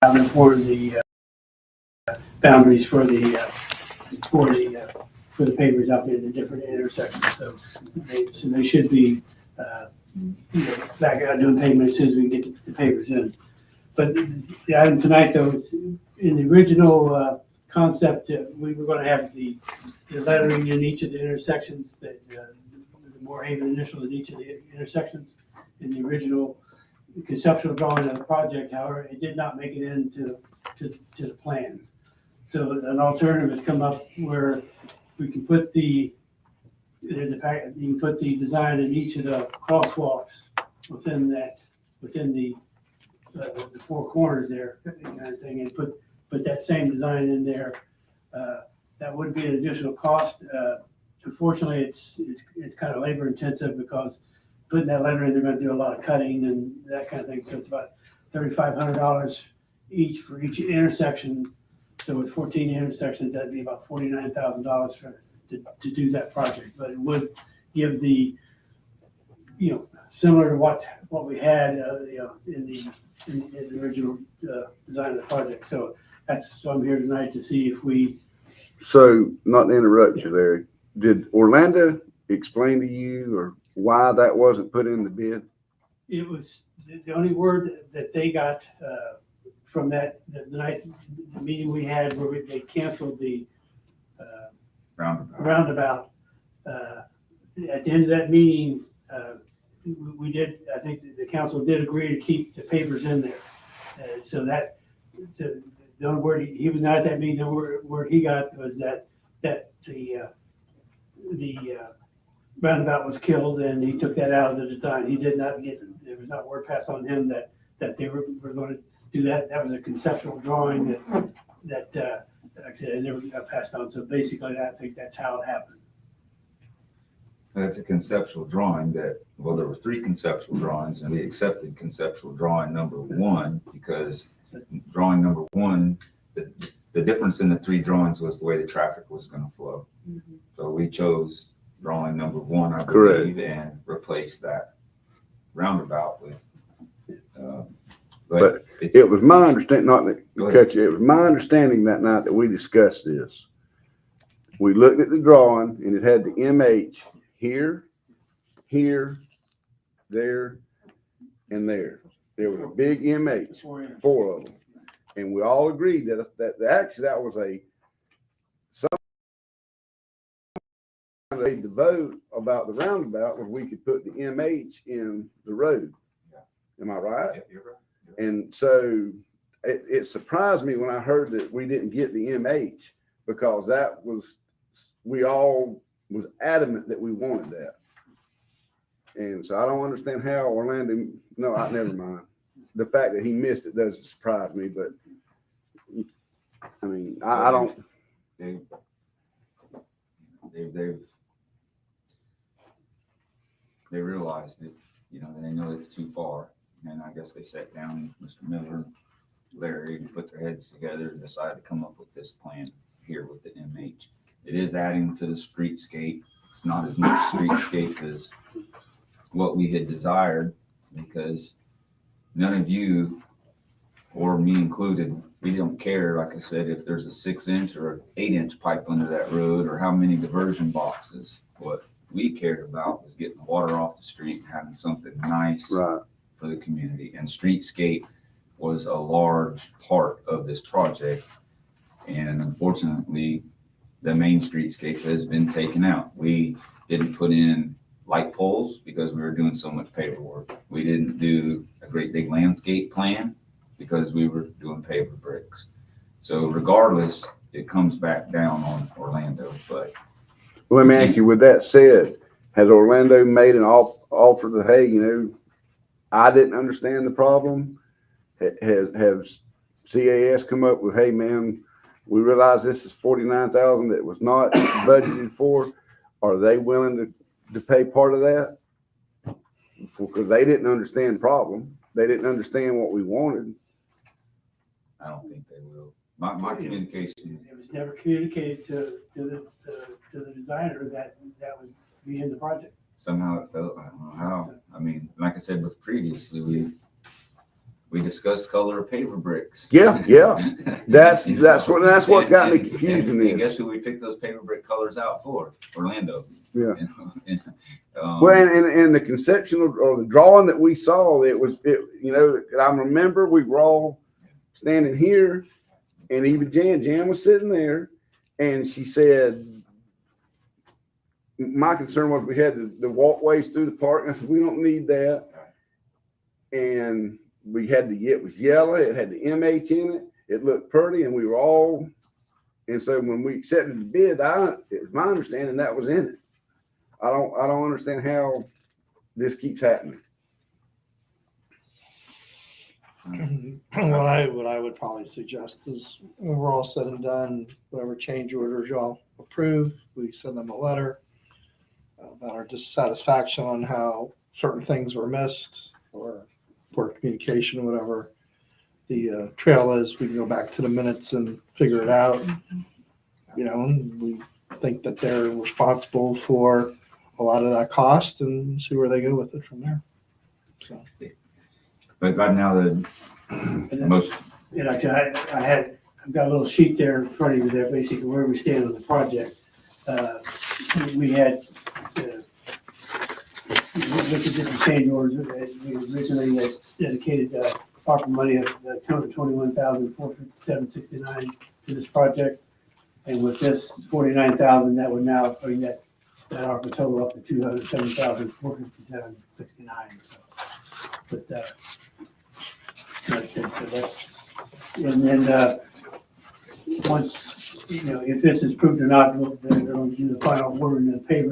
for the boundaries for the for the pavers out there in the different intersections. So they should be back out doing pavement as soon as we get the pavers in. But the item tonight, though, is in the original concept, we were going to have the lettering in each of the intersections, that the Moorhaven initials in each of the intersections in the original conceptual drawing of the project. However, it did not make it into to the plans. So an alternative has come up where we can put you can put the design in each of the crosswalks within the four corners there, kind of thing, and put that same design in there. That would be an additional cost. Unfortunately, it's kind of labor intensive because putting that letter in, they're going to do a lot of cutting and that kind of thing. So it's about $3,500 each for each intersection. So with 14 intersections, that'd be about $49,000 to do that project. But it would give the, similar to what we had, in the original design of the project. So I'm here tonight to see if we. So, not to interrupt you, Larry, did Orlando explain to you or why that wasn't put in the bid? It was the only word that they got from the meeting we had where they canceled the roundabout. At the end of that meeting, we did. I think the council did agree to keep the pavers in there. So the only word he was not at that meeting. The word he got was that the roundabout was killed, and he took that out of the design. He did not get. There was not word passed on him that they were going to do that. That was a conceptual drawing that like I said, it never got passed on. So basically, I think that's how it happened. It's a conceptual drawing there were three conceptual drawings, and we accepted conceptual drawing number one because drawing number one, the difference in the three drawings was the way the traffic was going to flow. Mm-hmm. So we chose drawing number one, I believe, and replaced that roundabout with. But it was my understanding, not to cut you, it was my understanding that night that we discussed this. We looked at the drawing and it had the MH here, there, and there. There was a big MH, four of them. And we all agreed that actually that was the vote about the roundabout was we could put the MH in the road. Am I right? Yeah, you're right. And so it surprised me when I heard that we didn't get the MH because we all was adamant that we wanted that. And so I don't understand how Orlando, never mind. The fact that he missed it doesn't surprise me, but I mean, I don't. They realized it, and they know it's too far. And I guess they sat down, Mr. Miller, Larry, and put their heads together and decided to come up with this plan here with the MH. It is adding to the streetscape. It's not as much streetscape as what we had desired because none of you, or me included, we don't care, like I said, if there's a 6-inch or an 8-inch pipe under that road or how many diversion boxes. What we cared about was getting the water off the street and having something nice. Right. For the community, and streetscape was a large part of this project, and unfortunately the main streetscape has been taken out. We didn't put in light poles because we were doing so much paperwork. We didn't do a great big landscape plan because we were doing paver bricks. So regardless, it comes back down on Orlando. But let me ask you, with that said, has Orlando made an offer that, hey, I didn't understand the problem? Has CAS come up with, hey man, we realize this is $49,000 that was not budgeted for. Are they willing to pay part of that? Because they didn't understand the problem. They didn't understand what we wanted. I don't think they will. My communication. It was never communicated to the designer that was be in the project. Somehow it felt, I don't know how. I mean, like I said, but previously We discussed color of paver bricks. Yeah, yeah. That's what's got me confused in And this. guess who we picked those paver brick colors out for? Orlando. Yeah. You know, Well, and the conception or the drawing that we saw, I remember we were all standing here, and even Jan was sitting there, and she said, my concern was we had the walkways through the park, and I said, we don't need that. And it was yellow, it had the MH in it, it looked pretty, and we were all, and so when we accepted the bid, it was my understanding that was in it. I don't understand how this keeps happening. What I would probably suggest is when we're all said and done, whatever change orders y'all approve, we send them a letter about our dissatisfaction on how certain things were missed or poor communication, whatever the trail is. We can go back to the minutes and figure it out. And we think that they're responsible for a lot of that cost and see where they go with it from there. So. but right now the most, And like I said, I've got a little sheet there in front of you there, basically where we stand on the project. We had, looked at different change orders. We originally had dedicated ARPA money of $221,457.69 to this project. And with this $49,000, that would now bring that ARPA total up to $207,457.69. But like I said, so that's, and then once, if this is proved or not, they're going to do the final word in the paper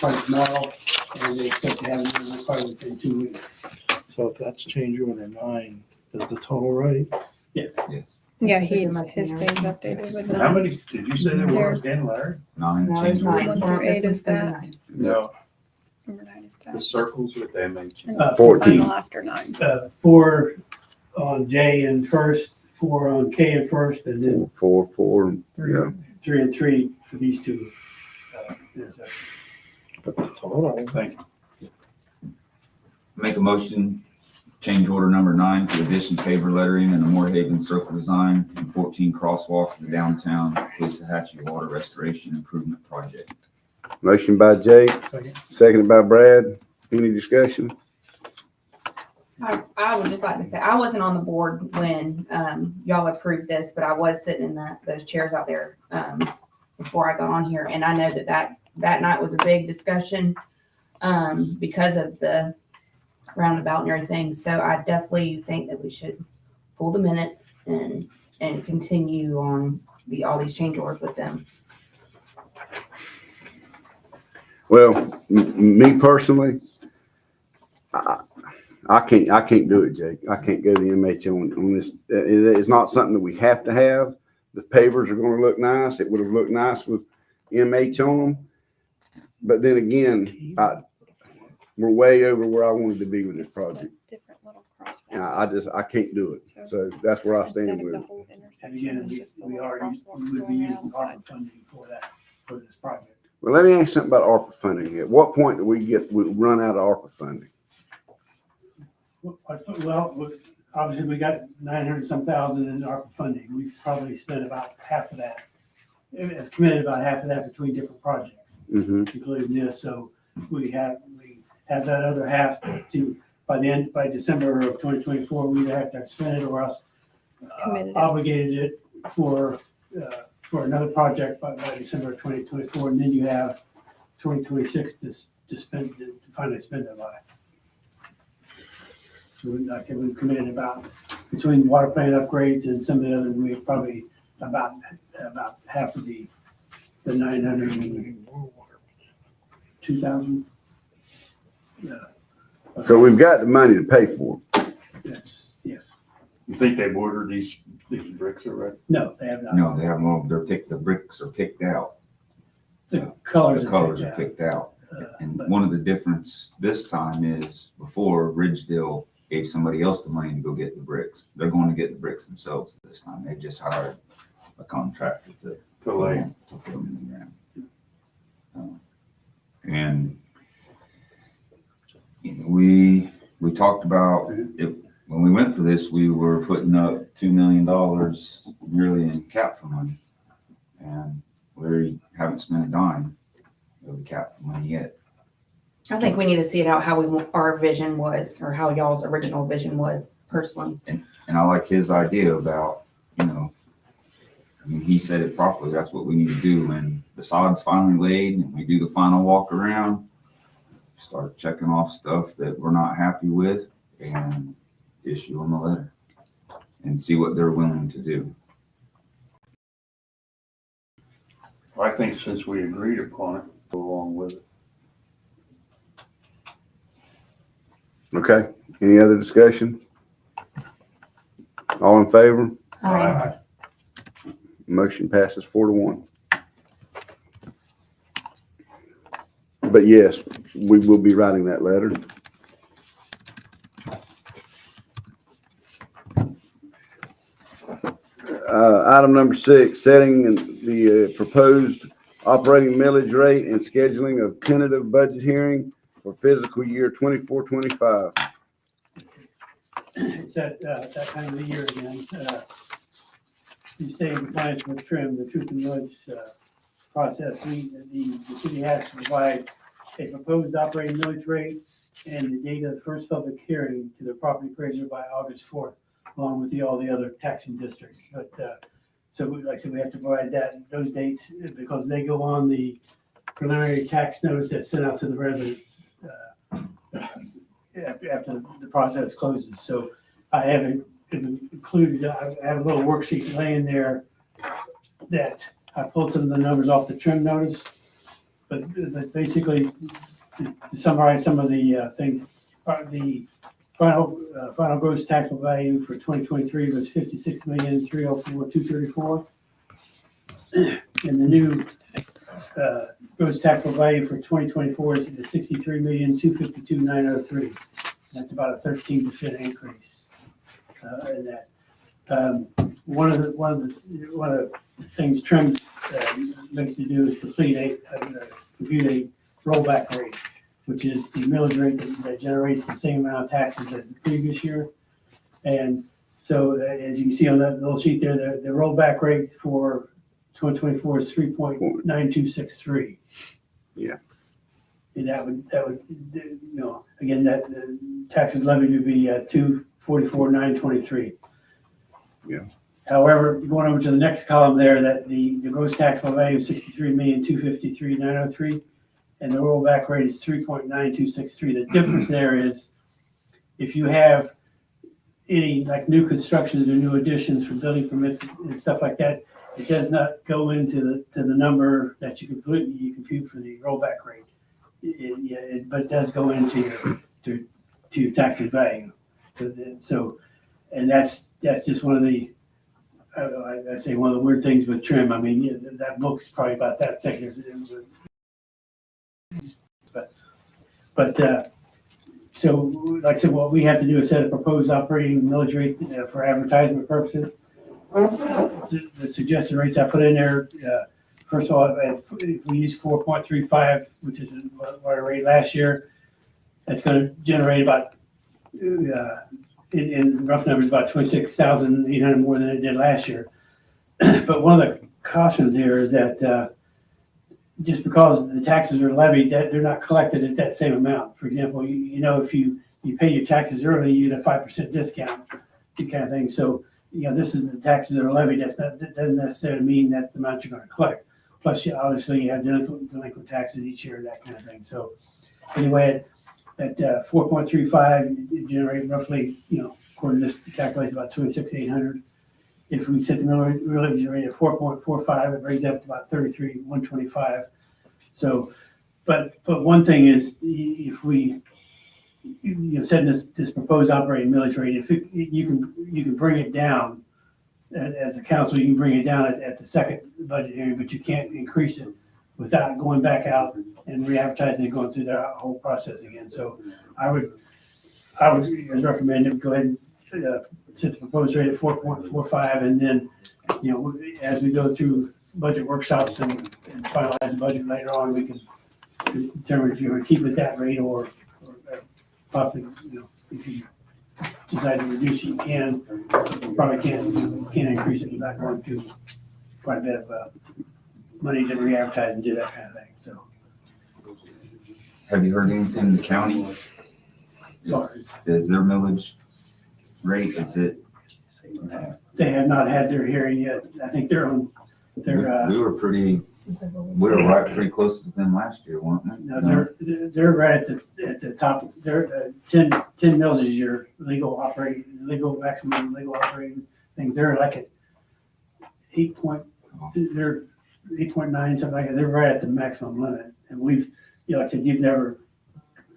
by tomorrow, and they expect to have it in the probably within 2 weeks. So if that's change order 9, is the total right? yes, Yeah, his thing's updated with How 9. many, did you say there were, Dan, Larry? 9 No, change there's nine. orders. 1 through 8 is that. No, Number 9 is the that. circles with them. And 14. final after 9. 4 on J and first, 4 on K and first, and then 4, yeah. 3 and 3 for these two intersections. But the total, Thank you. Make a motion, change order number 9 to addition favor lettering and the Moorhaven circle design and 14 crosswalks to the downtown Waxahachie water restoration improvement project. Motion by Jake, seconded by Brad. Any discussion? I would just like to say, I wasn't on the board when y'all approved this, but I was sitting in those chairs out there before I got on here. And I know that night was a big discussion because of the roundabout and everything. So I definitely think that we should pull the minutes and continue on all these change orders with them. Well, me personally, I can't do it, Jake. I can't go the MH on this. It's not something that we have to have. The pavers are going to look nice. It would have looked nice with MH on them. But then again, we're way over where I wanted to be with this project. Different little crosswalks. And I can't do it. So that's where I Instead stand of with the it. whole And intersection, again, it's just the we little would crosswalks be going using around the side. ARPA funding for this project. Well, let me ask something about ARPA funding. At what point do we run out of ARPA funding? Well, obviously we got 900-some thousand in ARPA funding. We've probably spent about half of that. Committed about half of that between different projects, Mm-hmm. including this. So we have that other half to by December of 2024, we either have to spend it or else Committed it. obligated it for another project by December of 2024, and then you have 2026 to spend to finally spend it by. So like I said, we've committed about between water plant upgrades and some of the other, we probably about half of the 902,000. So we've got the money to pay for it. Yes. You think they've ordered these bricks already? No, they have not. No, they have them, the bricks are picked out. The colors. The colors are picked out. And one of the difference this time is before Ridgedale gave somebody else the money to go get the bricks. They're going to get the bricks themselves this time. They just hired a contractor to put them in the ground. And we talked about it. when we went for this, we were putting up $2 million yearly in cap for money. And we haven't spent a dime of the cap for money yet. I think we need to see it out how our vision was, or how y'all's original vision was personally. And I like his idea about, you know, I mean, he said it properly. That's what we need to do when the sod's finally laid and we do the final walk around. Start checking off stuff that we're not happy with and issue them a letter and see what they're willing to do. I think since we agreed upon it, go along with it. Okay, any other discussion? All in favor? All right. Motion passes 4-1. But yes, we will be writing that letter. Item number 6, setting the proposed operating millage rate and scheduling of tentative budget hearing for fiscal year 24-25. It's that time of the year again. To stay in compliance with TRIM, the truth and millage process, the city has to provide a proposed operating millage rate and the date of the first public hearing to the property appraiser by August 4th, along with all the other taxing districts. But so like I said, we have to provide those dates because they go on the preliminary tax notice that's sent out to the residents after the process closes. So I haven't included, I have a little worksheet laying there that I pulled some of the numbers off the TRIM notice. But basically, to summarize some of the things, the final gross taxable value for 2023 was $56,304,234, and the new gross taxable value for 2024 is $63,252,903. That's about a 13% increase in that. One of the things TRIM looks to do is compute a rollback rate, which is the millage rate that generates the same amount of taxes as the previous year. And so as you can see on that little sheet there, the rollback rate for 2024 is 3.9263. Yeah. And that would, again, that the taxes levied would be 244,923. Yeah. However, going over to the next column there, that the gross taxable value is 63,253,903, and the rollback rate is 3.9263. The difference there is if you have any like new constructions or new additions for building permits and stuff like that, it does not go into the number that you compute for the rollback rate. But it does go into your taxes value. So and that's just one of the I say one of the weird things with TRIM. I mean, that book's probably about that thick. But so like I said, what we have to do is set a proposed operating millage rate for advertisement purposes. The suggested rates I put in there, first of all, if we use 4.35, which is what our rate last year, that's going to generate about in rough numbers, about 26,800 more than it did last year. But one of the cautions here is that just because the taxes are levied, that they're not collected at that same amount. For example, if you pay your taxes early, you get a 5% discount, that kind of thing. So, this is the taxes that are levied. That doesn't necessarily mean that's the amount you're going to collect. Plus, obviously, you have delinquent taxes each year, that kind of thing. So, anyway, at 4.35, it generates roughly, according to this calculation, about 26,800. If we set the millage rate at 4.45, it brings up to about 33,125. So, but one thing is, if we setting this proposed operating millage rate, if you can bring it down as a council, you can bring it down at the second budget hearing, but you can't increase it without going back out and re-advertising and going through the whole process again. So I would recommend it, go ahead and set the proposed rate at 4.45, and then, as we go through budget workshops and finalize the budget later on, we can determine if you're going to keep it that rate or possibly, if you decide to reduce it, you can. Probably can't increase it without going to quite a bit of money to re-advertise and do that kind of thing, so. Have you heard anything in the county? Sorry. Is their millage rate, is it? They have not had their hearing yet. I think they're on, they're, We were pretty, we were right pretty close to them last year, weren't we? no, they're right at the top. They're 10 mils is your legal maximum legal operating thing. They're like at 8 they're 8.9, something like that. They're right at the maximum limit. And we've, like I said, you've never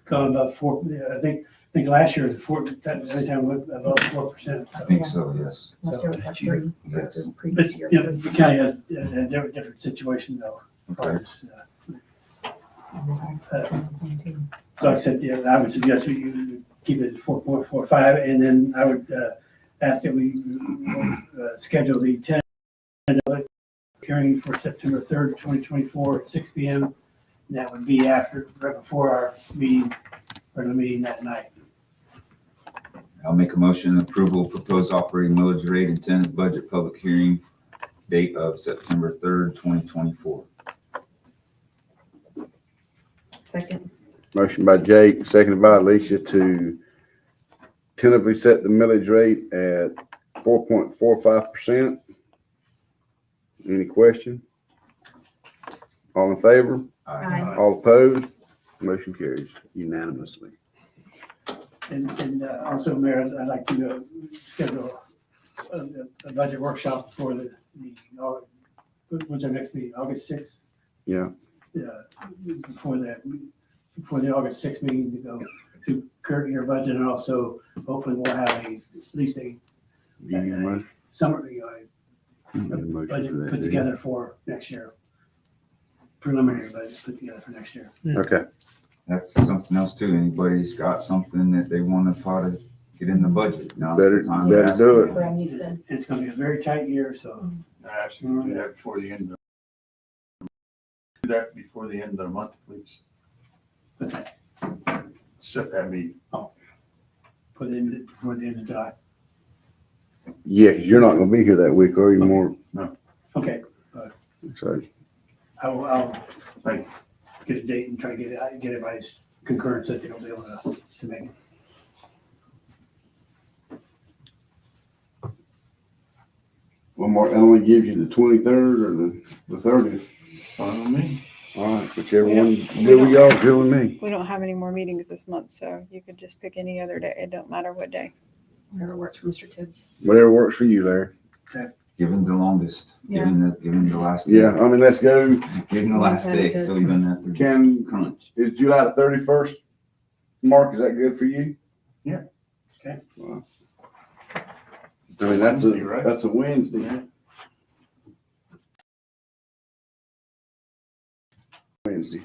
gone above 4. I think last year was 4, that was every time we went above 4%. I think so, yes. Last year was like 3, Yes. the But, previous year. you know, the county has a different situation though. Okay. So like I said, yeah, I would suggest you keep it at 4.45, and then I would ask that we schedule the 10 hearing for September 3rd, 2024, at 6 p.m. And that would be right before our regular meeting that night. I'll make a motion approval of proposed operating millage rate and tentative budget public hearing date of September 3rd, 2024. Second. Motion by Jake, seconded by Alicia to tentatively set the millage rate at 4.45%. Any question? All in favor? Aye. All opposed? Motion carries unanimously. And also, Mayor, I'd like to schedule a budget workshop for what's our next meeting, August 6th? Yeah. Before the August 6th meeting to go to current year budget, and also hopefully we'll have at least a You need a motion? summary You need a motion budget for that, put do you? together for next year. Preliminary budget put together for next year. Okay, That's something else too. Anybody's got something that they want to try to get in the budget. Now's the Better- time better to ask do them. it. Brad needs to. It's gonna be a very tight year, so Actually, do that before the end of. Do that before the end of the month, please. what's that? Set that meeting. Put it in before the end of July. yeah, because you're not gonna be here that week, are you, more? Okay, So, I'll Thank get a date and try to get everybody's concurrence that they'll be able to make it. one more, Emily gives you the 23rd or the 30th. Fine with me. All right, whichever one, do with y'all, good with me. We don't have any more meetings this month, so you could just pick any other day. It don't matter what day. Whatever works for Mr. Tibbs. Whatever works for you, Larry. Give him the longest. Give him the last. Yeah, day. I mean, let's go. Give him the last day so he doesn't have to Can, crunch. is July the 31st, Mark, is that good for you? Yeah. Okay. Wow. I mean, that's Wednesday, right? that's a Wednesday. Yeah. Wednesday.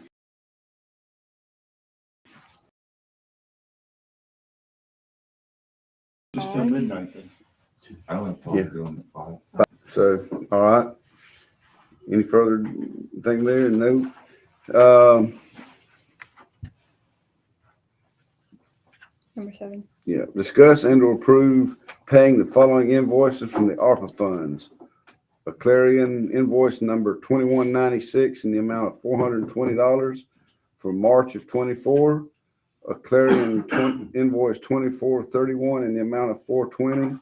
Just till midnight then. I would Yeah. probably do him at 5. So, all right. Any further thing there? No. Number 7. Yeah, discuss and or approve paying the following invoices from the ARPA funds. A Clarion invoice number 2196 in the amount of $420 for March of 24. A Clarion invoice 2431 in the amount of $420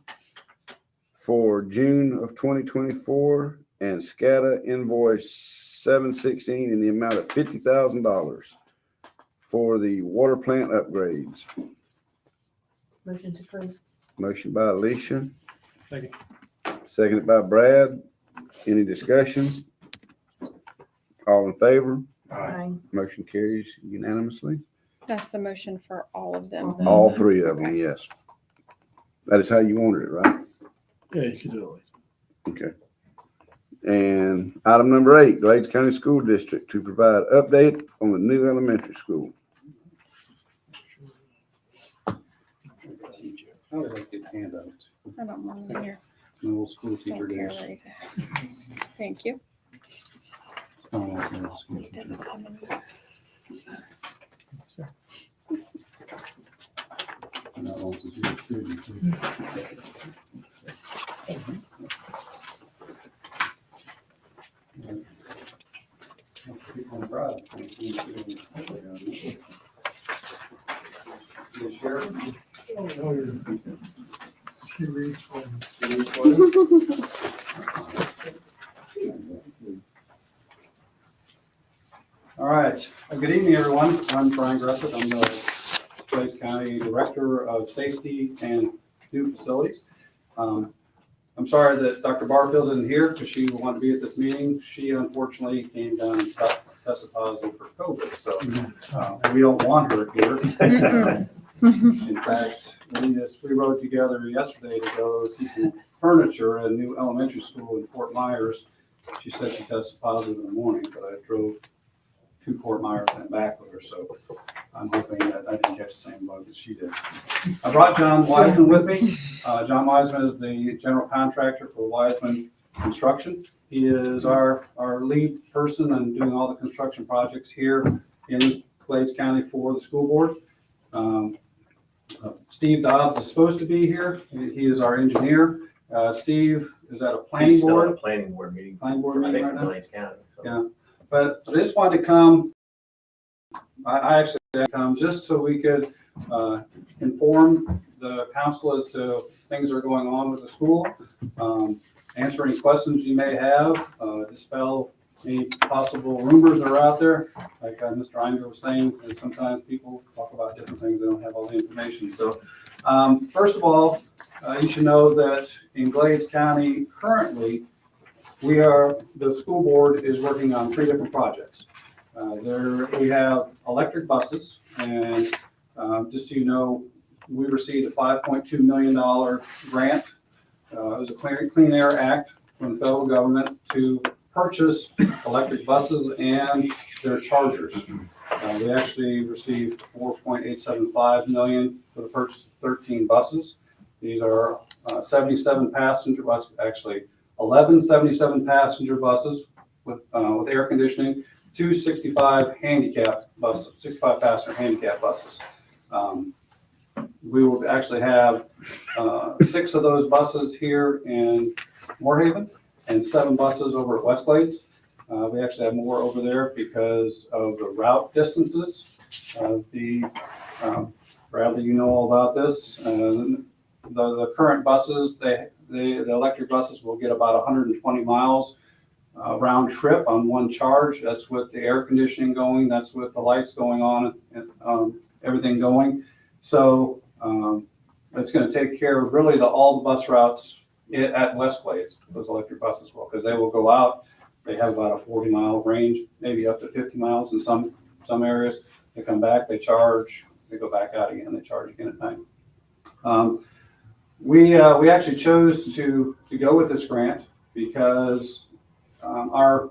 for June of 2024, and SCADA invoice 716 in the amount of $50,000 for the water plant upgrades. Motion to approve. Motion by Alicia. Second. Seconded by Brad. Any discussion? All in favor? Aye. Motion carries unanimously. That's the motion for all of them. All three of them, yes. That is how you wanted it, right? Yeah, you can do it. Okay. And item number 8, Glades County School District to provide update on the new elementary school. I would like to get handouts. I don't want them here. It's my old school teacher Don't care days. where he's at. Thank you. It's my old school It teacher. doesn't come in. And that old teacher, too. She reads from. All right. Good evening, everyone. I'm Brian Gressett. I'm the Clays County Director of Safety and New Facilities. I'm sorry that Dr. Barfield isn't here because she wanted to be at this meeting. She unfortunately came down and tested positive for COVID, so we don't want her here. In fact, we rode together yesterday to go see some furniture at a new elementary school in Fort Myers. She said she tested positive in the morning, but I drove to Fort Myers and back with her, so I'm hoping that I didn't catch the same bug that she did. I brought John Wiseman with me. John Wiseman is the general contractor for Wiseman Construction. He is our lead person in doing all the construction projects here in Glades County for the school board. Steve Dobbs is supposed to be here. He is our engineer. Steve is at a planning He's still at a board. planning board meeting. Planning board I meeting think right for now. Glades County. So. Yeah. But I just wanted to come, I actually had to come just so we could inform the council as to things that are going on with the school, answer any questions you may have, dispel any possible rumors that are out there. Like Mr. Inger was saying, and sometimes people talk about different things, they don't have all the information. So first of all, you should know that in Glades County currently, the school board is working on 3 different projects. We have electric buses, and just so you know, we received a $5.2 million grant. It was a Clean Air Act from the federal government to purchase electric buses and their chargers. We actually received $4.875 million for the purchase of 13 buses. These are 77 passenger buses, actually 11 77 passenger buses with air conditioning, 2 65 handicap buses, 65 passenger handicap buses. We will actually have 6 of those buses here in Moorhaven and 7 buses over at West Glades. We actually have more over there because of the route distances. Bradley, you know all about this. The current buses, the electric buses will get about 120 miles round trip on one charge. That's with the air conditioning going, that's with the lights going on, and everything going. So it's going to take care of really all the bus routes at West Glades, those electric buses will, because they will go out. They have about a 40-mile range, maybe up to 50 miles in some areas. They come back, they charge, they go back out again, they charge again at night. We actually chose to go with this grant because our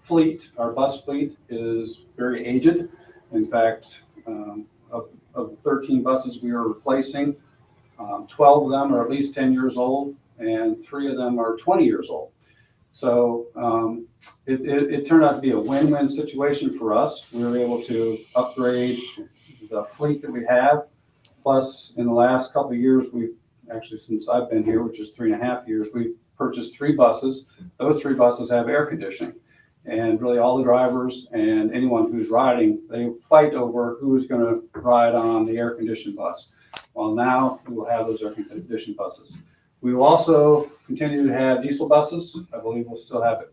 fleet, our bus fleet, is very aged. In fact, of the 13 buses we are replacing, 12 of them are at least 10 years old, and 3 of them are 20 years old. So it turned out to be a win-win situation for us. We were able to upgrade the fleet that we have. Plus, in the last couple of years, we've actually, since I've been here, which is 3.5 years, we've purchased 3 buses. Those 3 buses have air conditioning. And really all the drivers and anyone who's riding, they fight over who's going to ride on the air-conditioned bus. Well, now we will have those air-conditioned buses. We will also continue to have diesel buses. I believe we'll still have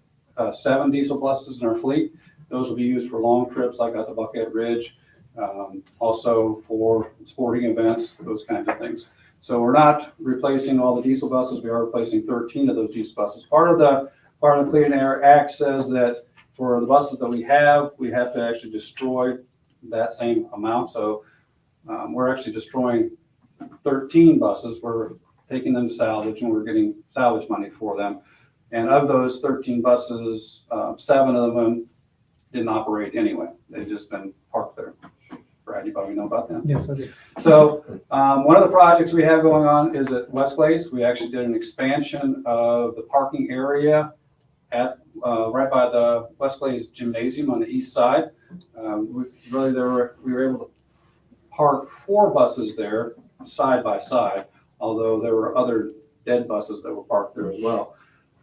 7 diesel buses in our fleet. Those will be used for long trips like at the Buckhead Ridge, also for sporting events, those kinds of things. So we're not replacing all the diesel buses. We are replacing 13 of those diesel buses. Part of the Clean Air Act says that for the buses that we have to actually destroy that same amount. So we're actually destroying 13 buses. We're taking them to salvage, and we're getting salvage money for them. And of those 13 buses, 7 of them didn't operate anyway. They've just been parked there. Brad, you probably know about that. Yes, I do. So one of the projects we have going on is at West Glades. We actually did an expansion of the parking area at right by the West Glades Gymnasium on the east side. We were able to park 4 buses there side by side, although there were other dead buses that were parked there as well.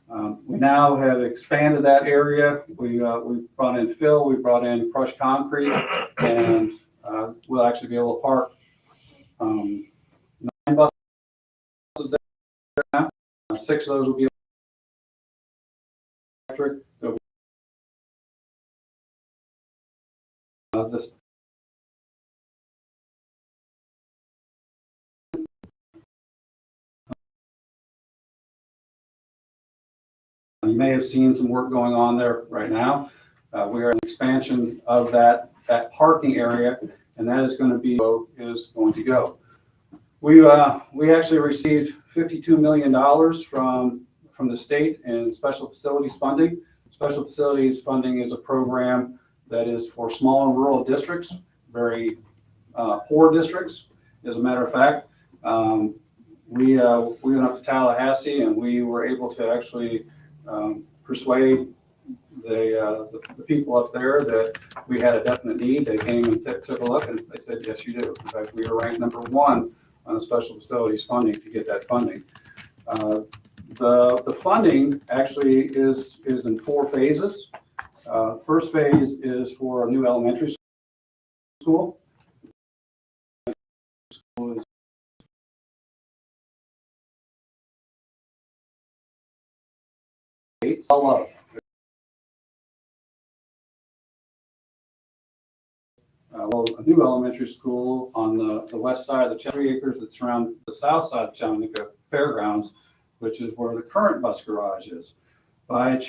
We now have expanded that area. We brought in fill, we brought in crushed concrete, and we'll actually be able to park 9 buses there now. 6 of those will be electric. This You may have seen some work going on there right now. We are in expansion of that parking area, and that is going to go. We actually received $52 million from the state in special facilities funding. Special facilities funding is a program that is for small and rural districts, very poor districts. As a matter of fact, we went up to Tallahassee and we were able to actually persuade the people up there that we had a definite need. They came and took a look and they said, yes, you do. In fact, we were ranked #1 on the special facilities funding to get that funding. The funding actually is in 4 phases. First phase is for a new elementary school. A new elementary school on the west side of the 3 acres that surround the south side of Chattanooga Fairgrounds, which is where the current bus garage is. By the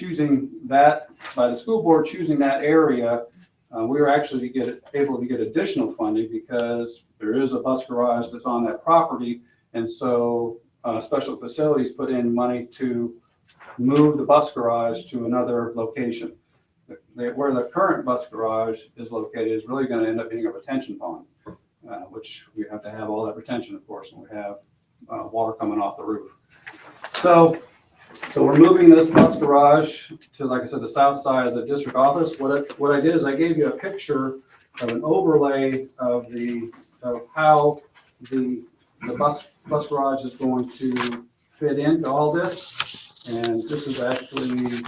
school board choosing that area, we were actually able to get additional funding because there is a bus garage that's on that property. And so special facilities put in money to move the bus garage to another location. Where the current bus garage is located is really going to end up being a retention pond, which we have to have all that retention, of course, and we have water coming off the roof. So we're moving this bus garage to, like I said, the south side of the district office. What I did is I gave you a picture of an overlay of how the bus garage is going to fit into all this. And this is actually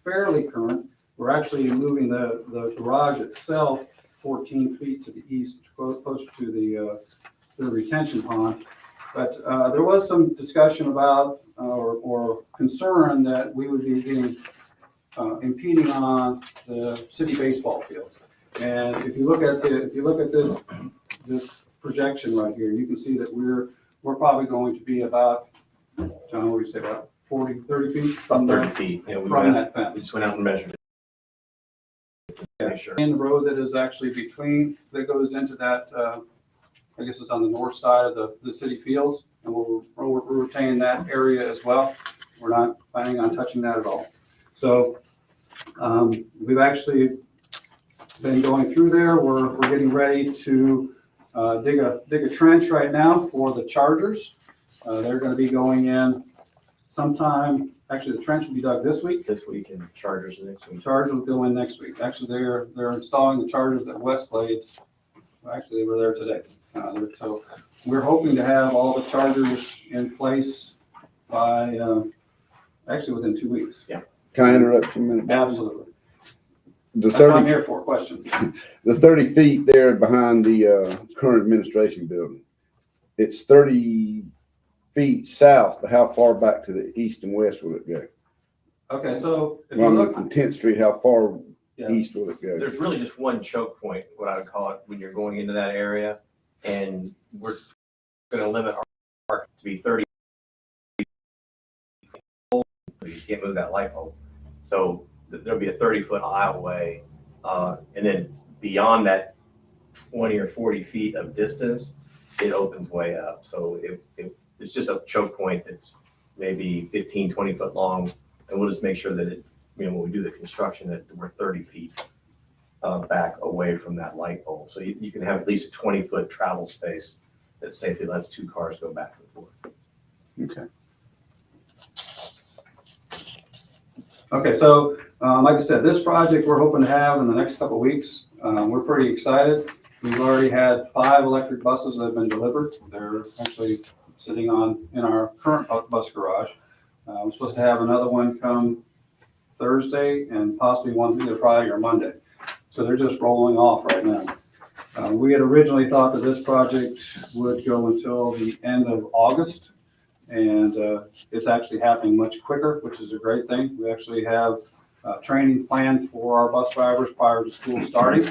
fairly current. We're actually moving the garage itself 14 feet to the east, closer to the retention pond. But there was some discussion about or concern that we would be impeding on the city baseball field. And if you look at this projection right here, you can see that we're probably going to be about, John, what do you say, about 30 feet from 30 feet. Yeah, that fence. We just went out and measured it. Yeah. Sure. And the road that is actually that goes into that, I guess it's on the north side of the city fields, and we'll retain that area as well. We're not planning on touching that at all. So we've actually been going through there. We're getting ready to dig a trench right now for the chargers. They're going to be going in sometime. Actually, the trench will be dug this week. This week and chargers next week. Chargers will go in next week. Actually, they're installing the chargers at Westglades. Actually, they were there today. So we're hoping to have all the chargers in place by actually within 2 weeks. Yeah. Can I interrupt you a minute? Absolutely. The That's what I'm 30, here for. Questions? the 30 feet there behind the current administration building, it's 30 feet south, but how far back to the east and west will it go? Okay, so if you Well, look, from 10th Street, how far yeah. east will it go? There's really just one choke point, what I would call it, when you're going into that area. And we're going to limit our park to be 30 feet. You can't move that light bulb. So there'll be a 30-foot aisleway. And then beyond that 20 or 40 feet of distance, it opens way up. So it's just a choke point that's maybe 15, 20 foot long. And we'll just make sure that when we do the construction, that we're 30 feet back away from that light pole. So you can have at least a 20-foot travel space that safely lets 2 cars go back and forth. Okay. Okay, so like I said, this project we're hoping to have in the next couple of weeks. We're pretty excited. We've already had 5 electric buses that have been delivered. They're actually sitting in our current bus garage. We're supposed to have another one come Thursday and possibly one either Friday or Monday. So they're just rolling off right now. We had originally thought that this project would go until the end of August, and it's actually happening much quicker, which is a great thing. We actually have training planned for our bus drivers prior to school starting.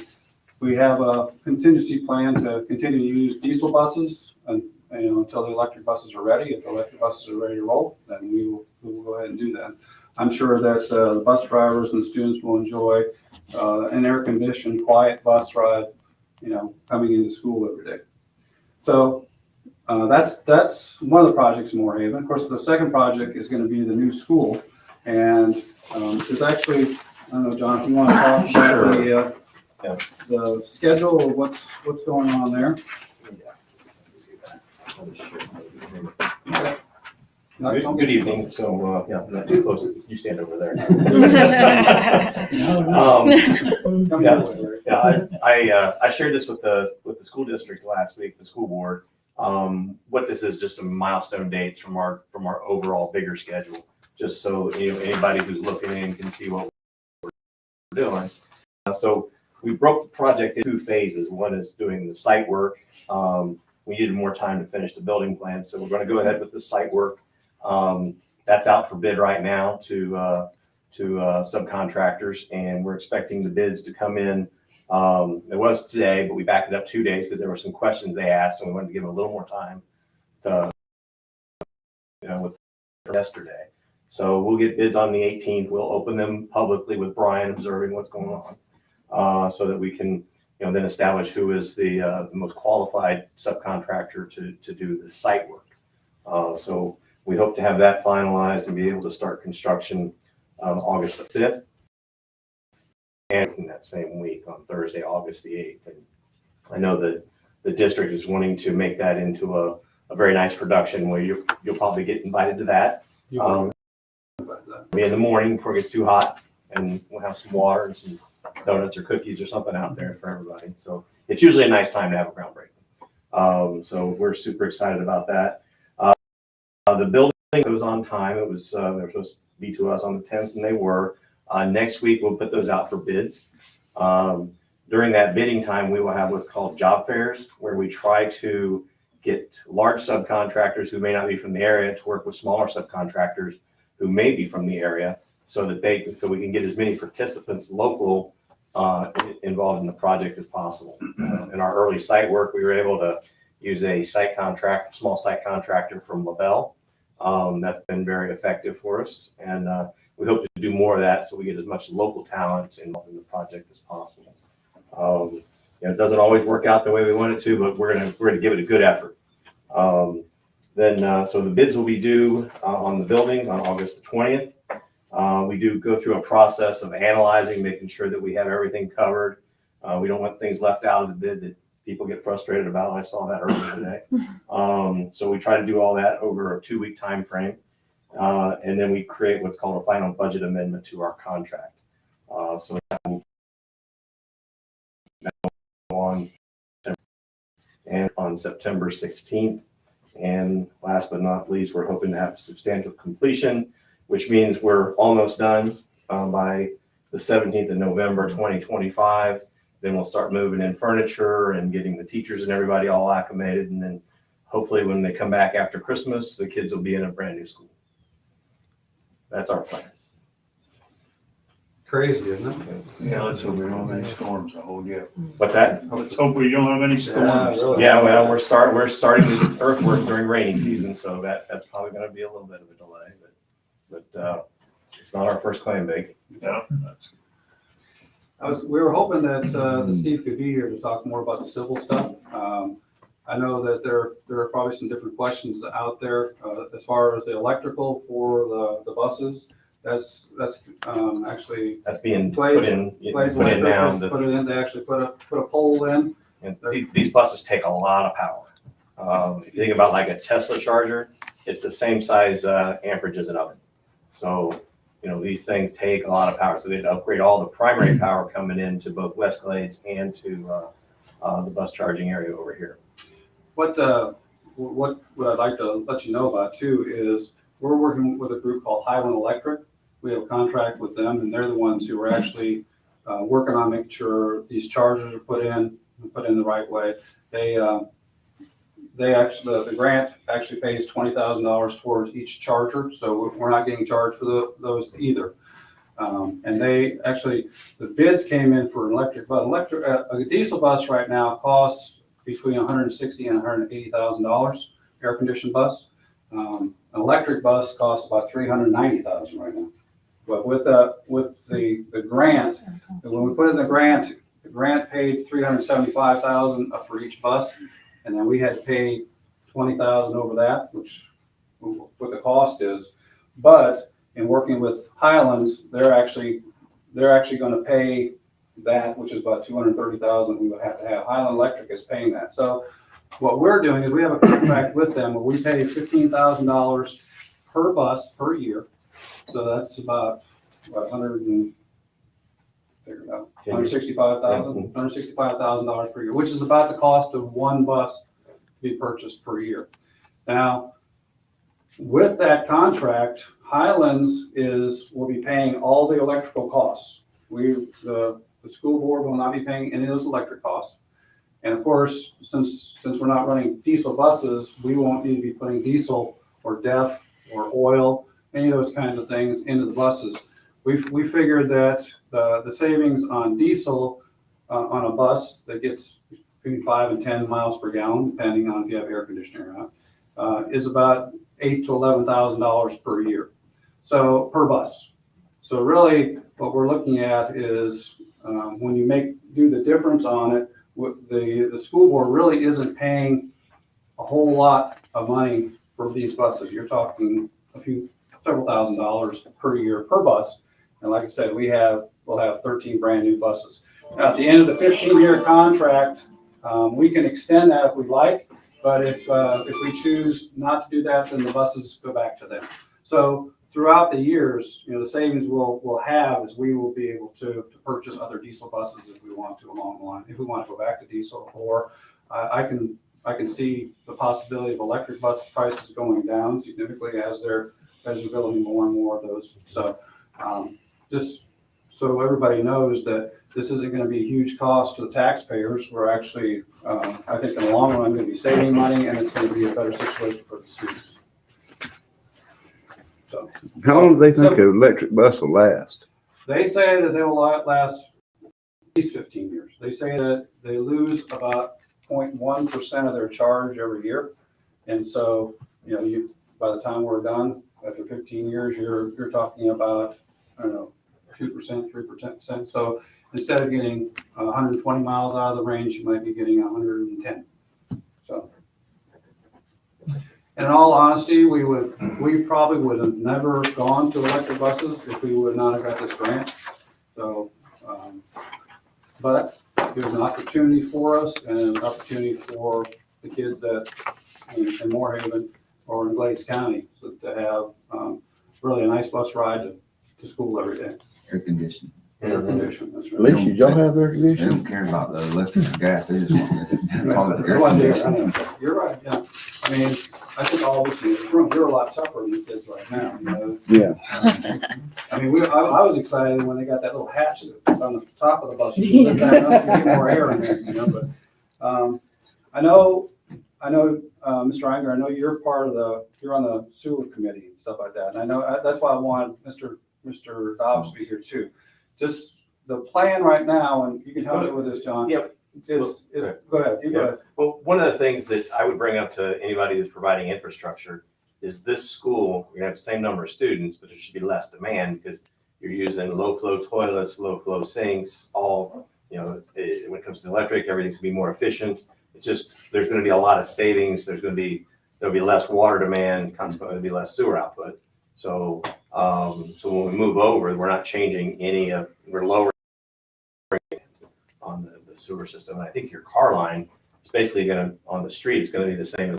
We have a contingency plan to continue to use diesel buses until the electric buses are ready. If the electric buses are ready to roll, then we will go ahead and do that. I'm sure that the bus drivers and the students will enjoy an air-conditioned, quiet bus ride, coming into school every day. So that's one of the projects in Moore Haven. Of course, the second project is going to be the new school, and there's actually, I don't know, John, if you want to talk about the schedule or what's going on there. Good evening. So, not too close. You stand over there. I shared this with the school district last week, the school board. What this is, just some milestone dates from our overall bigger schedule, just so anybody who's looking in can see what we're doing. So we broke the project into 2 phases. One is doing the site work. We needed more time to finish the building plan, so we're going to go ahead with the site work. That's out for bid right now to subcontractors, and we're expecting the bids to come in. It was today, but we backed it up 2 days because there were some questions they asked, and we wanted to give them a little more time to, with yesterday. So we'll get bids on the 18th. We'll open them publicly with Brian observing what's going on, so that we can, then establish who is the most qualified subcontractor to do the site work. So we hope to have that finalized and be able to start construction August the 5th. And in that same week on Thursday, August the 8th. And I know that the district is wanting to make that into a very nice production where you'll probably get invited to that. Be in the morning before it gets too hot, and we'll have some water and some donuts or cookies or something out there for everybody. So it's usually a nice time to have a groundbreaking. So we're super excited about that. The building was on time. It was, they were supposed to be to us on the 10th, and they were. Next week, we'll put those out for bids. During that bidding time, we will have what's called job fairs, where we try to get large subcontractors who may not be from the area to work with smaller subcontractors who may be from the area, so we can get as many participants local involved in the project as possible. In our early site work, we were able to use a small site contractor from LaBelle. That's been very effective for us, and we hope to do more of that so we get as much local talent involved in the project as possible. It doesn't always work out the way we want it to, but we're gonna give it a good effort. So the bids will be due on the buildings on August the 20th. We do go through a process of analyzing, making sure that we have everything covered. We don't want things left out of the bid that people get frustrated about. I saw that earlier today. So we try to do all that over a 2-week time frame. And then we create what's called a final budget amendment to our contract. So that will on September 16th. And last but not least, we're hoping to have substantial completion, which means we're almost done by the 17th of November, 2025. Then we'll start moving in furniture and getting the teachers and everybody all acclimated. And then hopefully when they come back after Christmas, the kids will be in a brand new school. That's our plan. Crazy, isn't it? Yeah, let's hope we don't have any storms. I hold you. What's that? Let's hope we don't have any storms. really. Yeah, well, we're starting the earthwork during rainy season, so that's probably going to be a little bit of a delay, but it's not our first clam bake. Yeah, We were hoping that Steve could be here to talk more about the civil stuff. I know that there are probably some different questions out there as far as the electrical for the buses. That's actually That's being Plays- put in Electric now. has put it in. They actually put a pole in. And these buses take a lot of power. If you think about like a Tesla charger, it's the same size amperage as an oven. So, these things take a lot of power. So they had to upgrade all the primary power coming into both West Glades and to the bus charging area over here. What I'd like to let you know about too is we're working with a group called Highland Electric. We have a contract with them, and they're the ones who are actually working on making sure these chargers are put in the right way. They actually, the grant actually pays $20,000 towards each charger, so we're not getting charged for those either. And they actually, the bids came in for an electric bus. A diesel bus right now costs between $160,000 and $180,000, air conditioned bus. An electric bus costs about $390,000 right now. But with the grant, when we put in the grant paid $375,000 for each bus, and then we had to pay $20,000 over that, which what the cost is. But in working with Highlands, they're actually going to pay that, which is about $230,000. We would have to have Highland Electric is paying that. So what we're doing is we have a contract with them where we pay $15,000 per bus per year. So that's about what, $165,000 per year, which is about the cost of one bus to be purchased per year. Now, with that contract, Highlands will be paying all the electrical costs. The school board will not be paying any of those electric costs. And of course, since we're not running diesel buses, we won't need to be putting diesel or DEF or oil, any of those kinds of things into the buses. We figured that the savings on diesel on a bus that gets between 5 and 10 miles per gallon, depending on if you have air conditioning or not, is about $8,000 to $11,000 per year. So per bus. So really what we're looking at is when you do the difference on it, the school board really isn't paying a whole lot of money for these buses. You're talking several $1,000s per year per bus. And like I said, we'll have 13 brand new buses. Now, at the end of the 15-year contract, we can extend that if we like, but if we choose not to do that, then the buses go back to them. So throughout the years, the savings we'll have is we will be able to purchase other diesel buses if we want to along the line, if we want to go back to diesel, or I can see the possibility of electric bus prices going down significantly as they're building more and more of those. So just so everybody knows that this isn't going to be a huge cost to the taxpayers. We're actually, I think in the long run, going to be saving money, and it's going to be a better situation for the students. So, How long do they think an electric bus will last? they say that they will last at least 15 years. They say that they lose about 0.1% of their charge every year. And so, by the time we're done, after 15 years, you're talking about, 2%, 3%. So instead of getting 120 miles out of the range, you might be getting 110. So, in all honesty, we probably would have never gone to electric buses if we would not have got this grant. So, but there's an opportunity for us and an opportunity for the kids that in Moorhaven or in Glades County to have really a nice bus ride to school every day. Air conditioning. Air conditioning, that's At right. least y'all have air They conditioning. don't care about the electric and gas, they just want to call it air One day, conditioning. you're right, yeah. I mean, I think all of us in this room, you're a lot tougher than the kids right now, Yeah. I mean, I was excited when they got that little hatch that's on the top of the bus. You lift that up and get more air in there, but, I know, Mr. Inger, I know you're on the sewer committee and stuff like that. And I know, that's why I wanted Mr. Dobbs to be here too. Just the plan right now, and you can help me with this, John. Yep. Go ahead, you go ahead. Well, one of the things that I would bring up to anybody who's providing infrastructure is this school, you're gonna have the same number of students, but there should be less demand because you're using low flow toilets, low flow sinks, all, when it comes to electric, everything's gonna be more efficient. It's just, there's gonna be a lot of savings. There'll be less water demand, consequently there'll be less sewer output. So, so when we move over, we're not changing we're lowering on the sewer system. And I think your car line is basically on the street, it's gonna be the same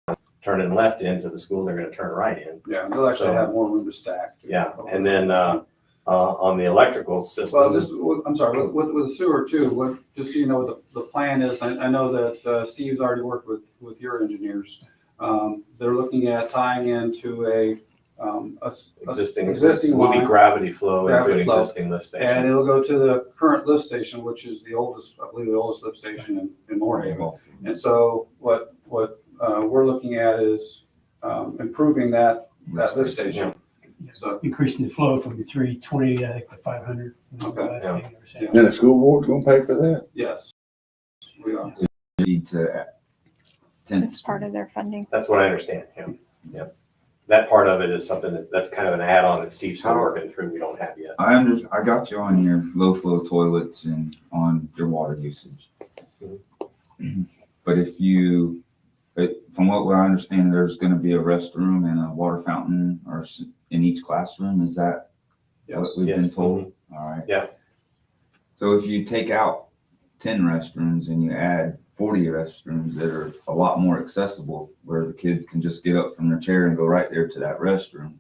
as turning left into the school, they're gonna turn right in. Yeah, they'll actually have more room to stack. Yeah, and then, on the electrical system. Well, I'm sorry, with the sewer too, just so you know what the plan is, I know that Steve's already worked with your engineers. They're looking at tying into a Existing will be line, gravity flow into Gravity an flow. existing lift and station. it'll go to the current lift station, which is the oldest, I believe, the oldest lift station in Moorhaven. And so what we're looking at is improving that lift station. So, Increasing the flow from the 320, I think, to 500. Okay, Last yeah. thing they were saying. And the school board's gonna pay for that? yes, we are. Need to It's part of their funding. That's what I understand, yeah. Yeah. That part of it is something that's kind of an add-on that Steve's still working through, we don't have yet. I got you on your low flow toilets and on your water usage. But from what I understand, there's gonna be a restroom and a water fountain in each classroom, is that Yes. what we've been Yes. told? All right. Yeah. So if you take out 10 restrooms and you add 40 restrooms that are a lot more accessible, where the kids can just get up from their chair and go right there to that restroom,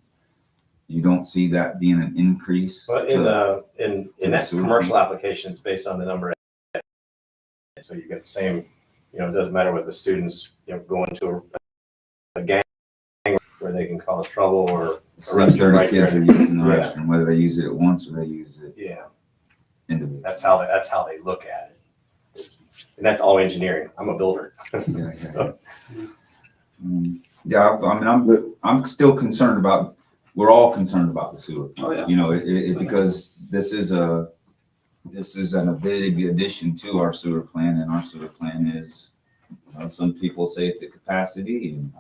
you don't see that being an increase? But in that commercial application, it's based on the number. So you get the same, it doesn't matter what the students, go into a gang where they can cause trouble or Same restroom 30 right kids there. are using the Yeah. restroom, whether they use it at once or they use it Yeah, individually. that's how they look at it. And that's all engineering. I'm a builder. Yeah, So, Yeah, I mean, I'm still concerned about, we're all concerned about the sewer. Oh, yeah. Because this is a big addition to our sewer plan, and our sewer plan is, some people say it's at capacity, and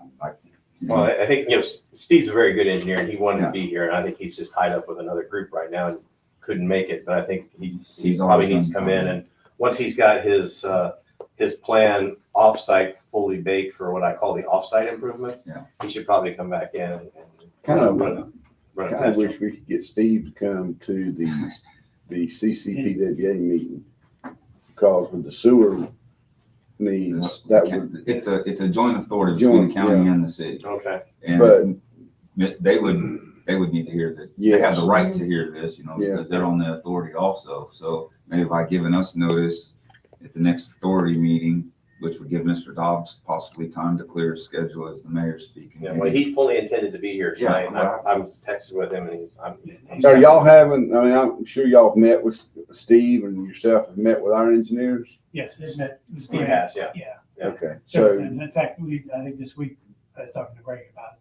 Well, I think, Steve's a very good engineer and he wanted to be here. And I think he's just tied up with another group right now and couldn't make it. But I think he He's probably always needs to done come in, fine. and once he's got his plan offsite fully baked for what I call the offsite improvements, Yeah. he should probably come back in and Kind of, run a kind of test. wish we could get Steve to come to the CCPWA meeting. Because with the sewer needs, that would, it's a joint authority between the county and the city. Okay. And they would need to hear that. They have Yes. the right to hear this, because they're on the authority also. So maybe by giving us notice at the next authority meeting, which would give Mr. Dobbs possibly time to clear his schedule as the mayor speaking. Yeah, well, he fully intended to be here Yeah, tonight. well, I was texting with him and are y'all having, I mean, I'm sure y'all have met with Steve and yourself have met with our engineers? Yes, they met. Steve has, yeah. Yeah. Yeah. Okay, So, so, and in fact, I think this week, I was talking to Greg about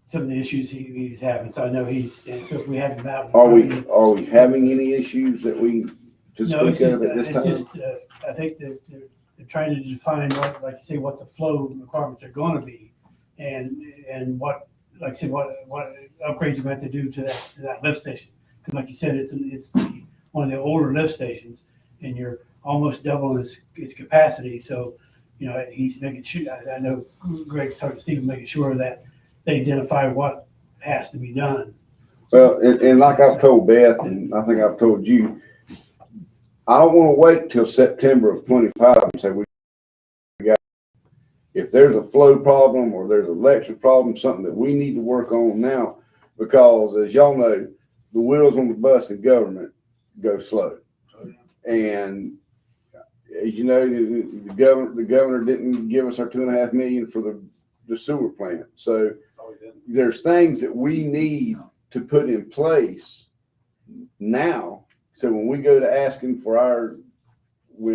some of the issues he's having. So I know and so if we have him out. are we having any issues that we to No, it's speak just, of at this time? I think that they're trying to define what, like you say, what the flow requirements are gonna be. And what, like I said, what upgrades we have to do to that lift station. Cause like you said, it's one of the older lift stations and you're almost double its capacity. So, he's making sure, I know Greg's talking to Steve, making sure that they identify what has to be done. Well, and like I've told Beth, and I think I've told you, I don't want to wait till September of 25 and say if there's a flow problem or there's an electric problem, something that we need to work on now, because as y'all know, the wheels on the bus in government go slow. And as you know, the governor didn't give us our $2.5 million for the sewer plant. So there's things that we need to put in place now. So when we go to asking for we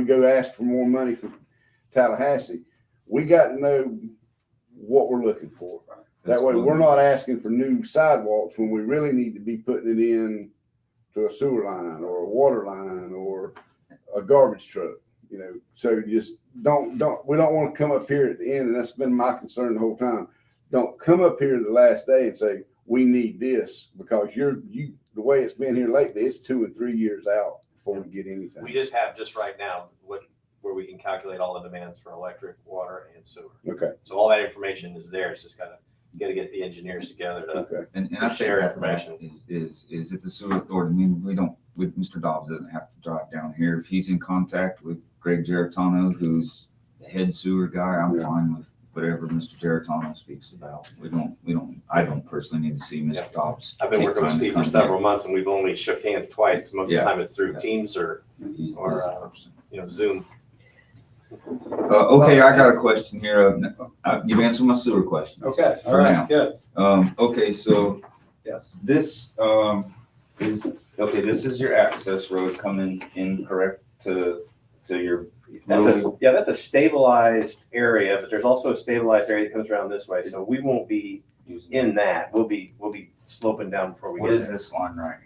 go ask for more money from Tallahassee, we got to know what we're looking for. That way we're not asking for new sidewalks when we really need to be putting it in to a sewer line or a water line or a garbage truck, so just we don't want to come up here at the end. And that's been my concern the whole time. Don't come up here the last day and say, we need this, because the way it's been here lately, it's 2 and 3 years out before we get anything. we just have right now where we can calculate all the demands for electric, water, and sewer. Okay. So all that information is there. It's just got to get the engineers together to. Okay. And I share share information. information is at the sewer authority. I mean, Mr. Dobbs doesn't have to drive down here. If he's in contact with Greg Geritano, who's the head sewer guy, I'm fine with whatever Mr. Geritano speaks about. I don't personally need to see Mr. Dobbs. I've been take working with time to Steve come for several months and we've only shook hands twice. Most of the Yeah. time it's through Teams or here. He's a or, busy person. Zoom. Okay, I got a question here. You've answered my sewer question. Okay, all For now. right, good, Okay, so yes. this, this is your access road coming in, correct, to your. That's a stabilized area, but there's also a stabilized area that comes around this way, so we won't be in that. We'll be sloping down before we What get is there. this line right here?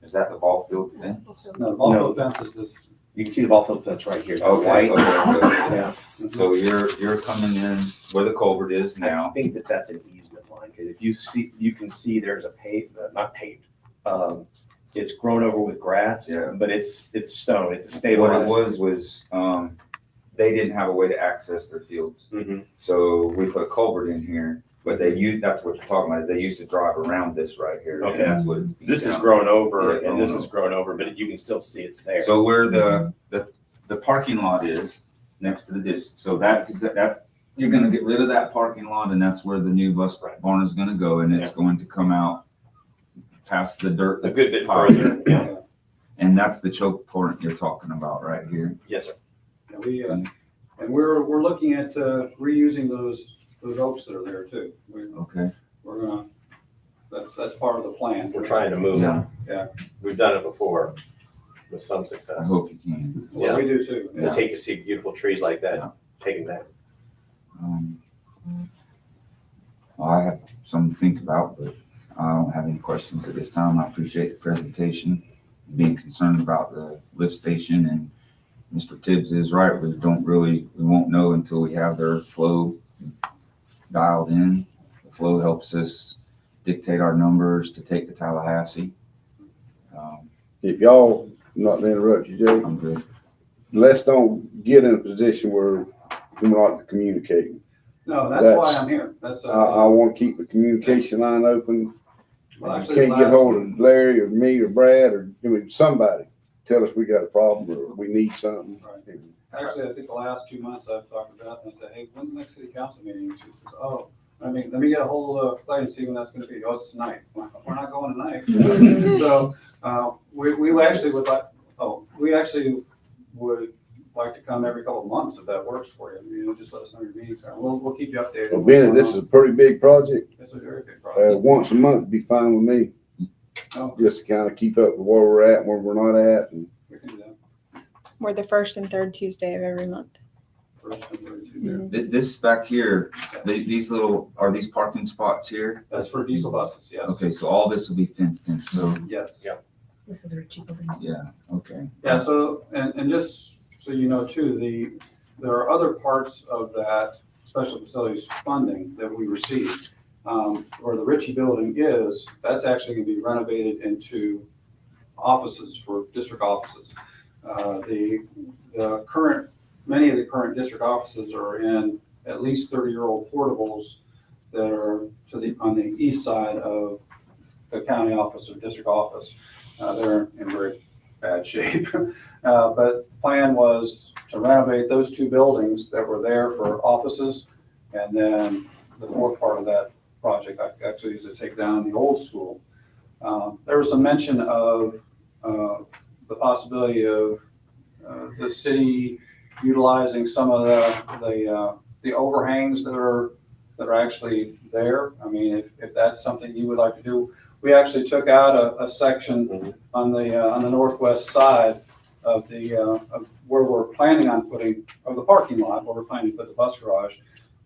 Is that the ball field thing? No, the ball field fence is this, You can see the ball field fence right here. Okay, White. okay. Yeah. So you're coming in where the culvert is I now. think that's an easement line, because if you can see there's a not paved. It's grown over with grass, Yeah. but it's stone. It's a What stabilized. it was, they didn't have a way to access their fields. Mhm. So we put a culvert in here, but that's what you're talking about, is they used to drive around this right here. And Okay. that's what it's. This is down. grown over, Yeah, and this grown is grown over, but you can still see it's there. So where the parking lot is, next to the ditch, so that, you're gonna get rid of that parking lot, and that's where the new bus barn is gonna go, and it's going to come out past the dirt. A good bit piled further. there. Yeah. And that's the choke point you're talking about right here. Yes, sir. yeah, and we're looking at reusing those oaks that are there too. Okay. We're gonna, that's part of the plan. We're trying to move Yeah. them. We've done it before with some I success. hope you can. Well, we do too. I just hate to see beautiful trees like that Yeah. taken down. Well, I have something to think about, but I don't have any questions at this time. I appreciate the presentation, being concerned about the lift station, and Mr. Tibbs is right. We won't know until we have their flow dialed in. The flow helps us dictate our numbers to take to Tallahassee. If y'all, not to interrupt you, Jay, I'm good. let's don't get in a position where we're not communicating. No, that's why I'm here. That's, I want to keep the communication line open. well, You actually, can't get last- hold of Larry or me or Brad or, somebody. Tell us we got a problem or we need something. Right. Actually, I think the last 2 months I've talked to Beth and I said, hey, when's the next city council meeting? And she says, oh, let me get a hold of Clay and see when that's gonna be. Oh, it's tonight. We're not going tonight. So, we actually would like to come every couple of months if that works for you. Just let us know your meetings are. We'll keep you updated. Well, Bennett, this is a pretty big project. It's a very big project. Once a month would be fine with me, Oh, just to kind of keep up with where we're at and where we're not at. And we can do that. We're the first and third Tuesday of every month. First and third Tuesday. This back here, are these parking spots here? That's for diesel buses, yes. Okay, so all this will be fenced in, so, Yes. This is Richie. yeah, okay. Yeah, so, and just so you know too, there are other parts of that special facilities funding that we receive. Where the Ritchie building is, that's actually gonna be renovated into offices for district offices. Many of the current district offices are in at least 30-year-old portables that are on the east side of the county office or district office. They're in very bad shape. But the plan was to renovate those two buildings that were there for offices. And then the fourth part of that project actually is to take down the old school. There was some mention of the possibility of the city utilizing some of the overhangs that are actually there. I mean, if that's something you would like to do. We actually took out a section on the northwest side of where we're planning on putting, of the parking lot, where we're planning to put the bus garage.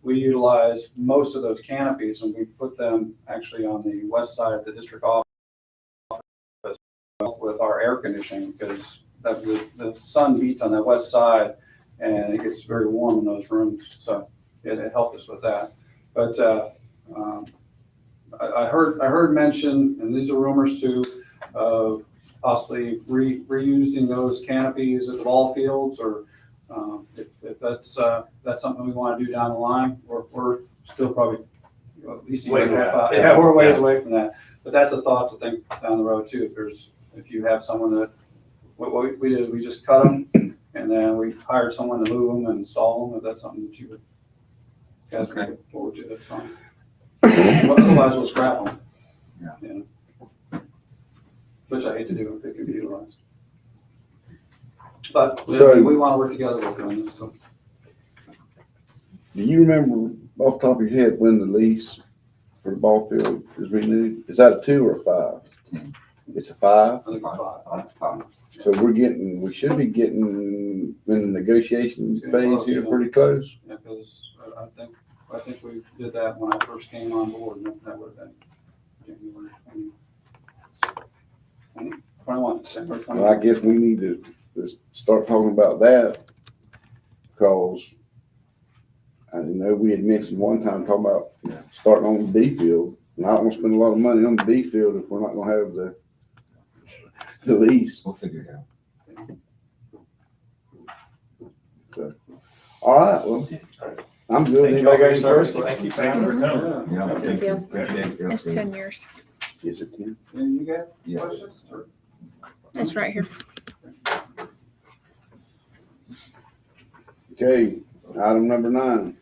We utilized most of those canopies and we put them actually on the west side of the district office with our air conditioning, because the sun beats on that west side and it gets very warm in those rooms. So it helped us with that. But I heard mention, and these are rumors too, of possibly reusing those canopies at the ball fields, or if that's something we want to do down the line. We're still probably at least a year and a half out. Yeah, we're ways away from that. But that's a thought to think down the road too. If you have someone that, what we did is we just cut them and then we hired someone to move them and install them. If that's something that you guys can look forward to, that's fine. Otherwise, we'll scrap them. Yeah. Which I hate to do if it can be utilized. But So- we want to work together with doing this. So. Do you remember off the top of your head when the lease for the ball field is renewed? Is that a 2 or a 5? It's 10. It's a 5? I think it's five. So we should be getting in the negotiations phase here pretty close. Yeah, because I think we did that when I first came on board, and that would have been January 21, December 21. Well, I guess we need to start talking about that because I know we had mentioned one time talking about starting on the B field. And I don't want to spend a lot of money on the B field if we're not going to have the lease. We'll figure it out. All right, well, I'm good. Anybody got any questions? Thank you for coming. Yeah. Thank you. Appreciate it. It's 10 years. Is it 10? And you got Yeah. questions? Or- It's right here. Okay, item number 9.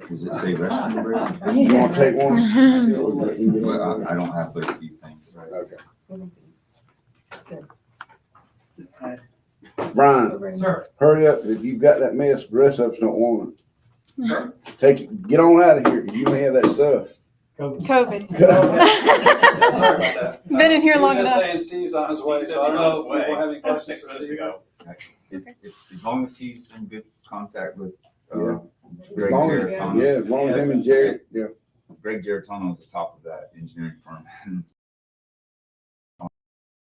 Does it say restroom break? You want to take one? Well, I don't have but a few things. Okay. Good. Brian, Sir. hurry up. If you've got that mess, the rest of us don't want it. Sure. Take it, get on out of here. You may have that stuff. COVID. Sorry about that. Been in here long He was enough. just saying Steve's on his way, Steve so I don't says know he's if on his people have any way. questions 6 for minutes Steve. ago. As long as he's in good contact with, Yeah. Greg As long as- Geritano. Yeah, as long as him and Jared, yeah. Greg Geritano is the top of that engineering firm.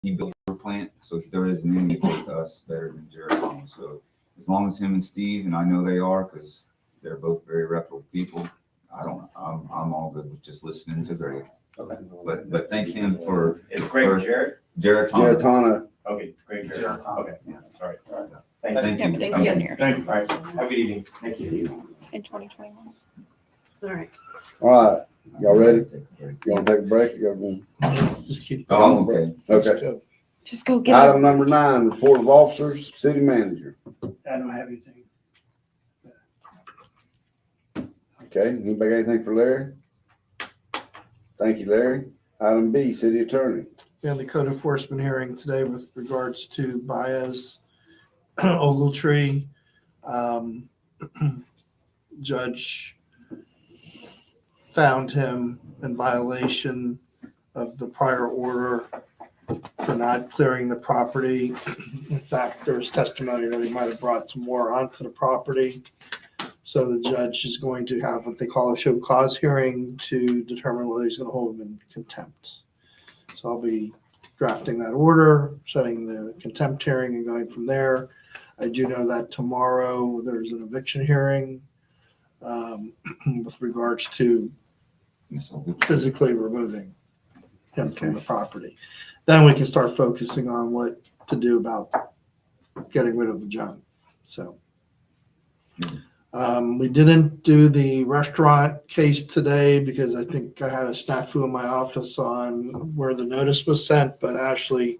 He built the plant, so there isn't any that take us better than Geritano. So as long as him and Steve, and I know they are, because they're both very reputable people, I'm all good with just listening to Greg. Okay. But thank him for It's Greg or Jared? Geritano. Geritano. Okay, Greg Jared. Okay, sorry. Thank Yeah, you. but it's Okay. 10 years Thank you. All right, have a good evening. Thank you. in 2021. All right, y'all ready? You want to take a break? Y'all going? Just keep. Oh, okay. Okay. Just go get Item it. number 9, report of officers, city manager. I don't have anything. Okay, anybody got anything for Larry? Thank you, Larry. Item B, city attorney. Yeah, the code enforcement hearing today with regards to Baez Ogletree. Judge found him in violation of the prior order for not clearing the property. In fact, there was testimony that he might have brought some more onto the property. So the judge is going to have what they call a show cause hearing to determine whether he's going to hold him in contempt. So I'll be drafting that order, setting the contempt hearing and going from there. I do know that tomorrow there's an eviction hearing with regards to physically removing him from the property. Then we can start focusing on what to do about getting rid of the junk. So we didn't do the restaurant case today because I think I had a snafu in my office on where the notice was sent, but Ashley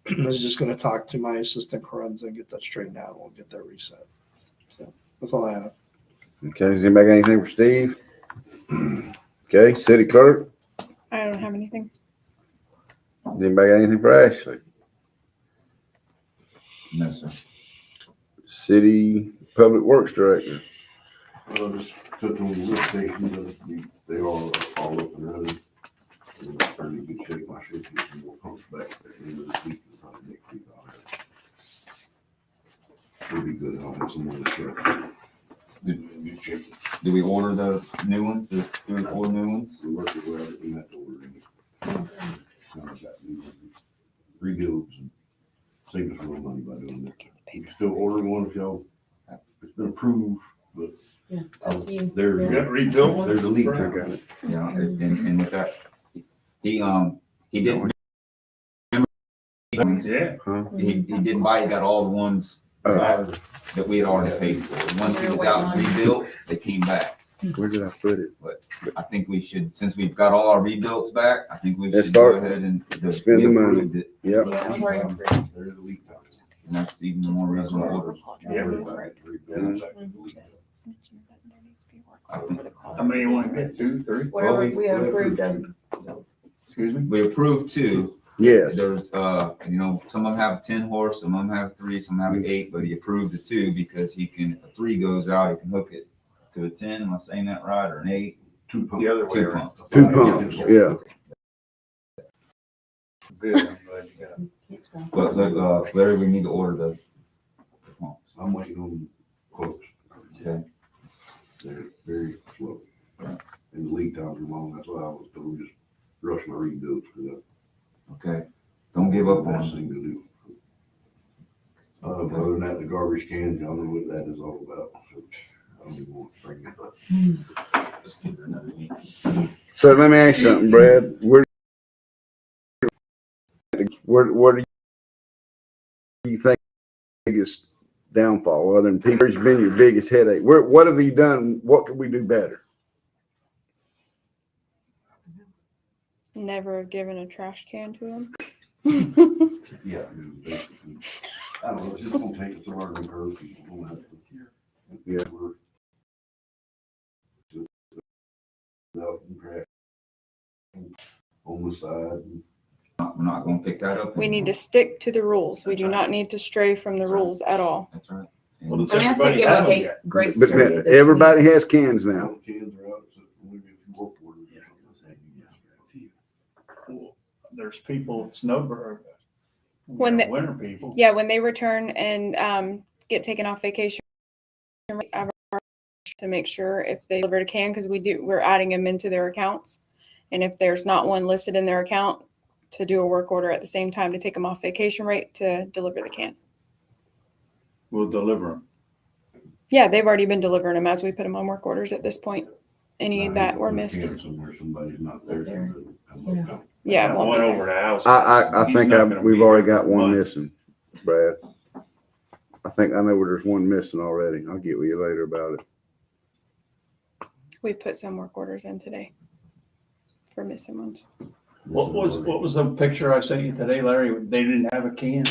is just going to talk to my assistant Corinza and get that straightened out. We'll get that reset. So that's all I have. Okay, does anybody got anything for Steve? Okay, city clerk. I don't have anything. Does anybody got anything for Ashley? No, sir. City public works director. Well, just took on the lift station, they are all up and running. They're in pretty good shape. I should get some more pumps back at the end of this week, and probably next week I'll have. It'll be good, I'll have some more to share. Good shape. Do we order the new ones, the 3 or 4 new ones? We work it well, we have to order it. Kind of got new rebuilds and saving us a little money by doing that. You can still order one if y'all, it's been approved, but Yeah. there's, You got to rebuild one? there's a leak. I got it. Yeah, and with that, he didn't. Yeah. He didn't buy, he got all the ones that we had already paid for. Once he was out and rebuilt, they came back. Where did I put it? I think we should, since we've got all our rebuilts back, I think we Let's should go start. ahead and. Spend the we money. approved it, Yep. There's a leak. And that's even more reason to order. I think- How many you want to get, 2, 3? Whatever we approved of. Excuse me? We approved 2, Yes. There's, some of them have 10 horse, some of them have 3, some have 8, but he approved the 2 because he can, if a 3 goes out, he can hook it to a 10. Am I saying that right? Or an 8? Two pumps. The other way 2 around. pumps. 2 pumps, yeah. Good, I'm glad you got it. But look, Larry, we need to order the pumps. I'm waiting on quotes. Okay. They're very slow. And the lead times are long, that's why I was told just rush my rebuilds, because Okay. Don't give up that's the on best it. thing to do. Other than that, the garbage cans, y'all know what that is all about, so I don't even want to bring it up. Let's give it another week. So let me ask you something, Brad. What do you think biggest downfall other than Peter's been your biggest headache? What have you done? What could we do better? Never have given a trash can to him. Yeah, basically. I don't know, it's just gonna take us a learning curve. People don't have to. Yeah. Out and crack on the side. We're not gonna pick that up. We need to anymore. stick to the rules. We do not need to stray from the rules at all. That's right. Well, And I mean, I say Everybody give them have a them yet. grace But period. now, this everybody has cans now. All the cans are out, except for maybe a few work orders or something. Well, there's people, snowbird, When the- winter people. Yeah, when they return and get taken off vacation, I've to make sure if they delivered a can, because we're adding them into their accounts. And if there's not one listed in their account, to do a work order at the same time to take them off vacation rate to deliver the can. We'll deliver them. Yeah, they've already been delivering them as we put them on work orders at this point. Any that were missed. Somewhere somebody's not there. There. Come up. Yeah, it I won't went be over there. to house. I He's think not gonna we've be already here got for one months. missing, Brad. I think I know where there's one missing already. I'll get with you later about it. We put some work orders in today for missing ones. What was the picture I sent you today, Larry? They didn't have a can?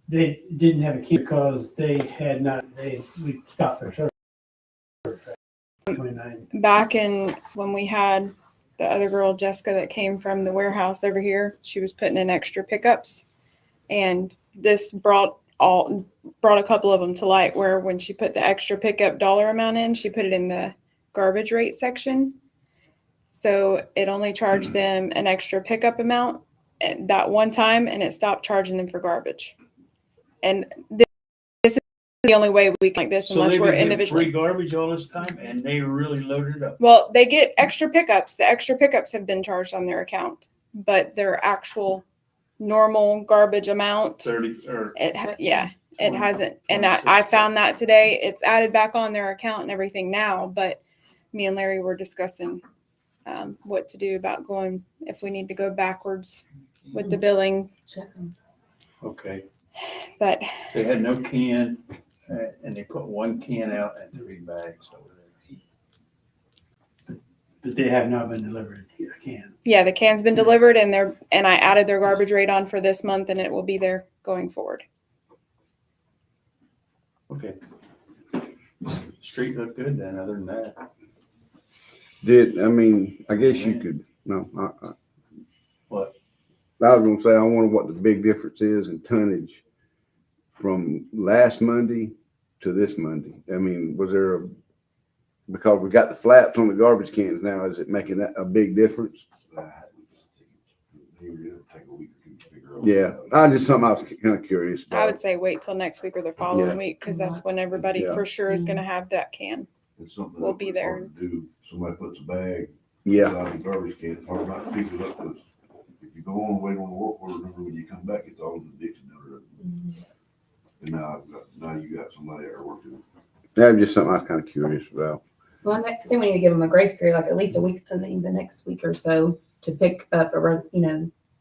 They didn't have a key because we stopped their service. 29. Back in when we had the other girl, Jessica, that came from the warehouse over here, she was putting in extra pickups. And this brought a couple of them to light where when she put the extra pickup dollar amount in, she put it in the garbage rate section. So it only charged them an extra pickup amount at that one time, and it stopped charging them for garbage. And this is the only way we can like this So unless they've we're been getting individually. free garbage all this time and they really loaded up. Well, they get extra pickups. The extra pickups have been charged on their account, but their actual normal garbage amount, 30 or it Twenty- hasn't. And 26. I found that today. It's added back on their account and everything now, but me and Larry were discussing what to do about going, if we need to go backwards with the billing, Check 'em. okay. but They had no can and they put one can out and 3 bags over there. But they have not been delivered a can. yeah, the can's been delivered and I added their garbage rate on for this month and it will be there going forward. Okay. Street looked good then, other than that. I guess you could, no, What? I was gonna say, I wonder what the big difference is in tonnage from last Monday to this Monday. I mean, because we got the flaps on the garbage cans now, is it making that a big difference? They would take a week or two to figure out. Yeah, just something I was kind of curious I would about. say wait till next week or the following Yeah. week because that's when everybody Yeah. for sure is going to have that can. It's something We'll that be would there. hard to do. Somebody puts a bag Yeah, out of the garbage can, it's hard not to pick it up, because if you go on, wait on the work order, remember when you come back, it's all in the ditch and And now you got somebody there working. that was just something I was kind of curious about. Well, I think we need to give them a grace period, like at least a week, I mean, the next week or so to pick up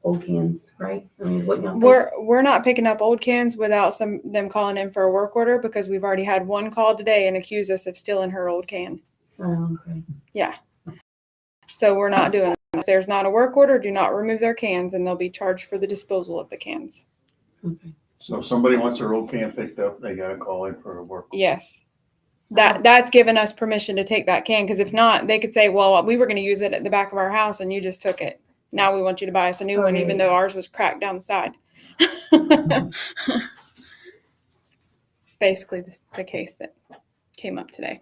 old cans, right? I mean, what y'all think? We're not picking up old cans without them calling in for a work order because we've already had one call today and accused us of stealing her old can. Oh, okay. So we're not doing that. If there's not a work order, do not remove their cans and they'll be charged for the disposal of the cans. Okay. So if somebody wants their old can picked up, they gotta call in for a work. Yes. That's given us permission to take that can, because if not, they could say, well, we were going to use it at the back of our house and you just took it. Now we want you to buy us a new one, even though ours was cracked down the side. Basically, the case that came up today.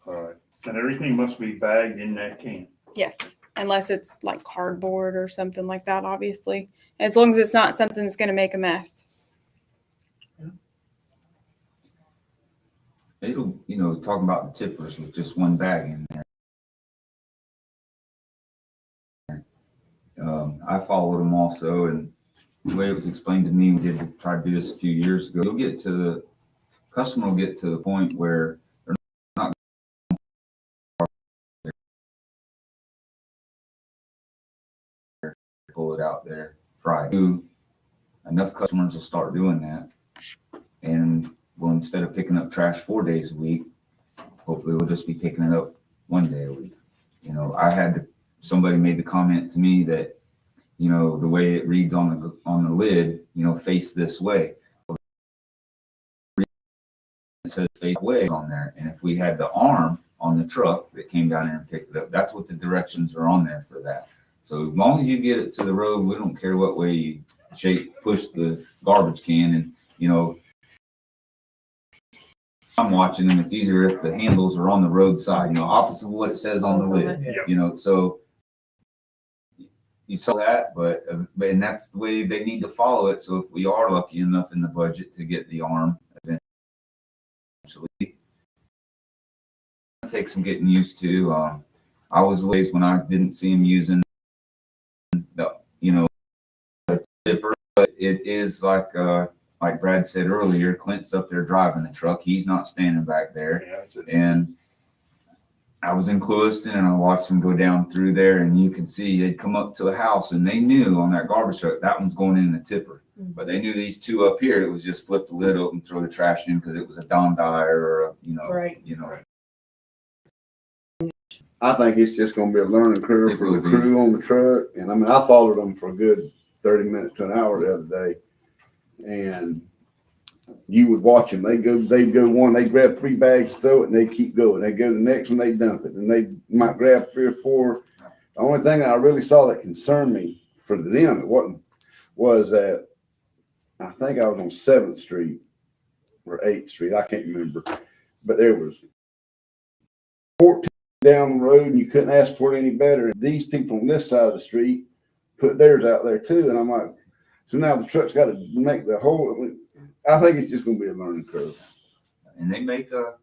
All right. And everything must be bagged in that can. Yes, unless it's like cardboard or something like that, obviously. As long as it's not something that's going to make a mess. It'll, talking about the tippers with just one bag in there. I followed them also, and the way it was explained to me, we did try to do this a few years ago. Customer will get to the point where they're not pull it out there Friday. Enough customers will start doing that, and well, instead of picking up trash 4 days a week, hopefully we'll just be picking it up 1 day a week. Somebody made the comment to me that, the way it reads on the lid, face this way. It says face way on there. And if we had the arm on the truck that came down there and picked it up, that's what the directions are on there for that. So as long as you get it to the road, we don't care what way you push the garbage can. And, I'm watching them. It's easier if the handles are on the roadside, opposite of what it says on the lid, so you saw that, but and that's the way they need to follow it. So if we are lucky enough in the budget to get the arm eventually, it takes some getting used to. I was amazed when I didn't see him using the, zipper, but it is like Brad said earlier, Clint's up there driving the truck. He's not standing back there. And I was in Clewiston and I watched them go down through there, and you can see they'd come up to a house and they knew on that garbage truck that one's going in the tipper. But they knew these two up here, it was just flip the lid open, throw the trash in because it was a Don Dyer or I think it's just gonna be a learning curve for the crew on the truck. And I followed them for a good 30 minutes to an hour the other day. And you would watch them. They'd go one, they grab 3 bags, throw it, and they keep going. They go to the next one, they dump it. And they might grab 3 or 4. The only thing I really saw that concerned me for them, was that I think I was on 7th Street or 8th Street. I can't remember. But there was 14 down the road and you couldn't ask for it any better. And these people on this side of the street put theirs out there too. And I'm like, so now the truck's got to make the whole. I think it's just going to be a learning curve. And they make a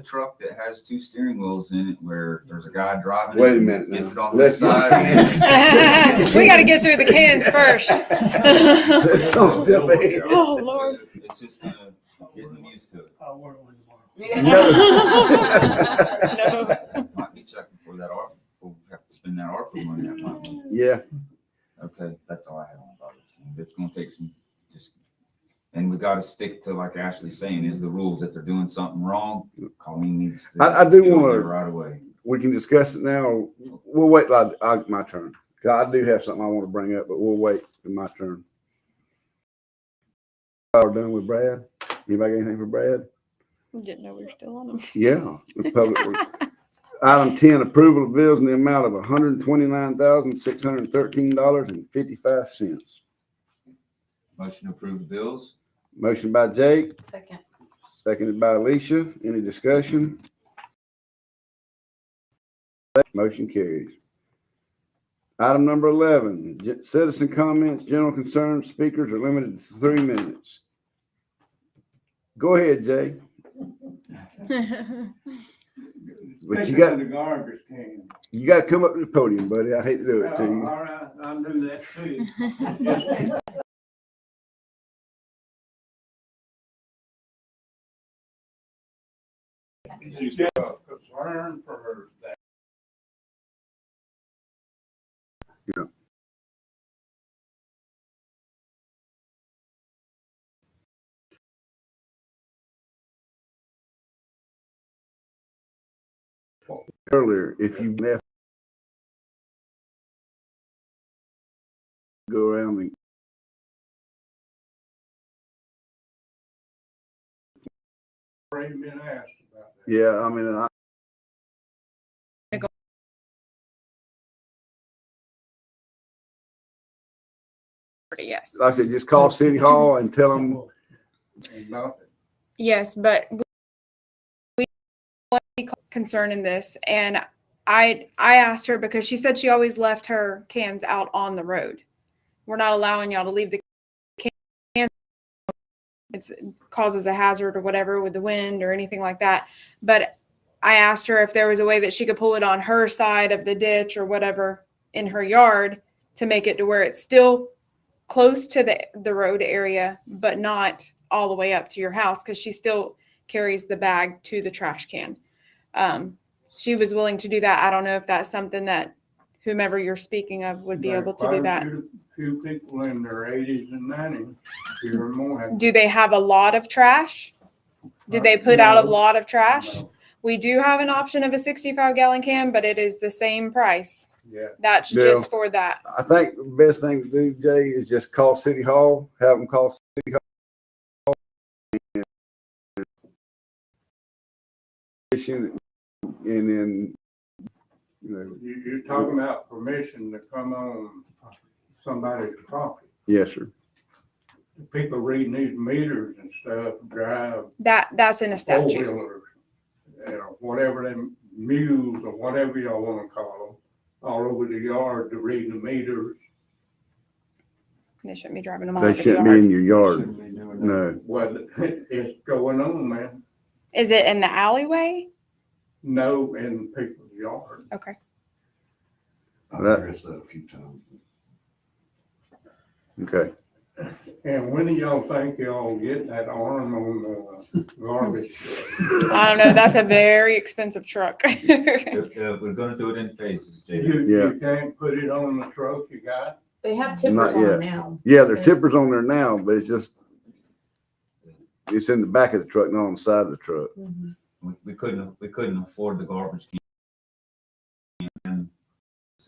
truck that has 2 steering wheels in it where there's a guy driving. Wait a minute. Gets it on the side. We got to get through the cans first. Let's don't jump ahead. Oh, Lord. It's just gonna get them used to it. I'll order one tomorrow. No. Might be checking for that ARPA. We'll have to spend that ARPA money. That might be. Yeah. Okay, that's all I have on about it. It's gonna take some and we got to stick to, like Ashley's saying, is the rules. If they're doing something wrong, Colleen needs to. I do get on want there to right away. We can discuss it now. We'll wait till my turn. I do have something I want to bring up, but we'll wait for my turn. We're done with Brad. Anybody got anything for Brad? Didn't know we were still on them. Yeah. The public works. Item 10, approval of bills in the amount of $129,613.55. Motion to approve the bills. Motion by Jake, Second. seconded by Alicia. Any discussion? Motion carries. Item number 11, citizen comments, general concerns. Speakers are limited to 3 minutes. Go ahead, Jay. But you got the garbage can. to come up to the podium, buddy. I hate to do it to you. All right, I'll do that too. You got a concern for that. Yeah. Earlier, if you left, go around and Already been asked about that. Yeah, I mean, Yes. like I said, just call City Hall and tell them, And nothing. Yes, but we concern in this, and I asked her because she said she always left her cans out on the road. We're not allowing y'all to leave the cans. It causes a hazard or whatever with the wind or anything like that. But I asked her if there was a way that she could pull it on her side of the ditch or whatever in her yard to make it to where it's still close to the road area, but not all the way up to your house, because she still carries the bag to the trash can. She was willing to do that. I don't know if that's something that whomever you're speaking of would be able to do that. Few people in their 80s and 90s, here or more. Do they have a lot of trash? Do they put out a lot of trash? No. We do have an option of a 65-gallon can, but it is the same price. Yeah. That's Yeah. just for that. I think the best thing to do, Jay, is just call City Hall, have them call City Hall. And then, You're talking about permission to come on somebody's property. yes, sir. People reading these meters and stuff drive That's in a statute. four-wheelers, whatever them mules or whatever y'all wanna call them, all over the yard to read the meters. They shouldn't be driving them all They over the shouldn't be yard. in your yard. No. Well, it's going on, man. Is it in the alleyway? No, in people's yard. Okay. I've addressed that a few times. Okay. And when do y'all think y'all get that arm on the garbage? I don't know. That's a very expensive truck. We're gonna do it in phases, Jay. You can't put it on the truck you got? They have Not tippers on yet. them now. Yeah, there's tippers on there now, but it's in the back of the truck, not on the side of the truck. We couldn't afford the garbage can. And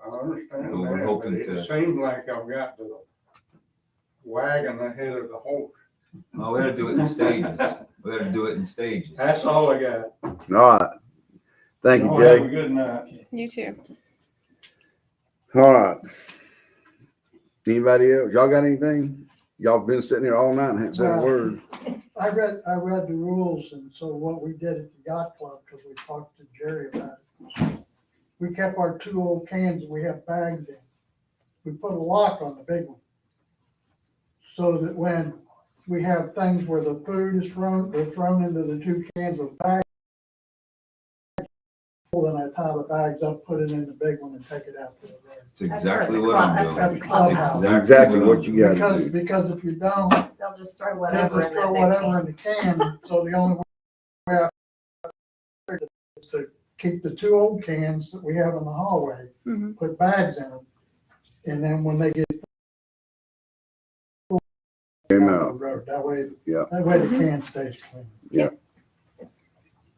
I understand Well, we're that, hoping but it to- seems like I've got the wagon ahead of the horse. no, we gotta do it in stages. We gotta do it in stages. That's all I got. All right. Thank you, Y'all have a Jay. good night. You too. All right. Anybody else? Y'all got anything? Y'all been sitting here all night and haven't said a No. word. I read the rules, and so what we did at the yacht club, because we talked to Jerry about it, we kept our 2 old cans that we have bags in. We put a lock on the big one. So that when we have things where the food is thrown, they're thrown into the 2 cans of bags. Then I tie the bags up, put it in the big one and take it out to the road. It's exactly what I'm doing. That's It's clubhouse. Exactly what you got to Because, do. because if you don't, They'll just throw they'll whatever just in throw that big whatever can. in the can, so the only way is to keep the 2 old cans that we have in the hallway, Mhm. put bags in them, and then when they get Came down the out. road, that way, Yeah. that way the can stays clean.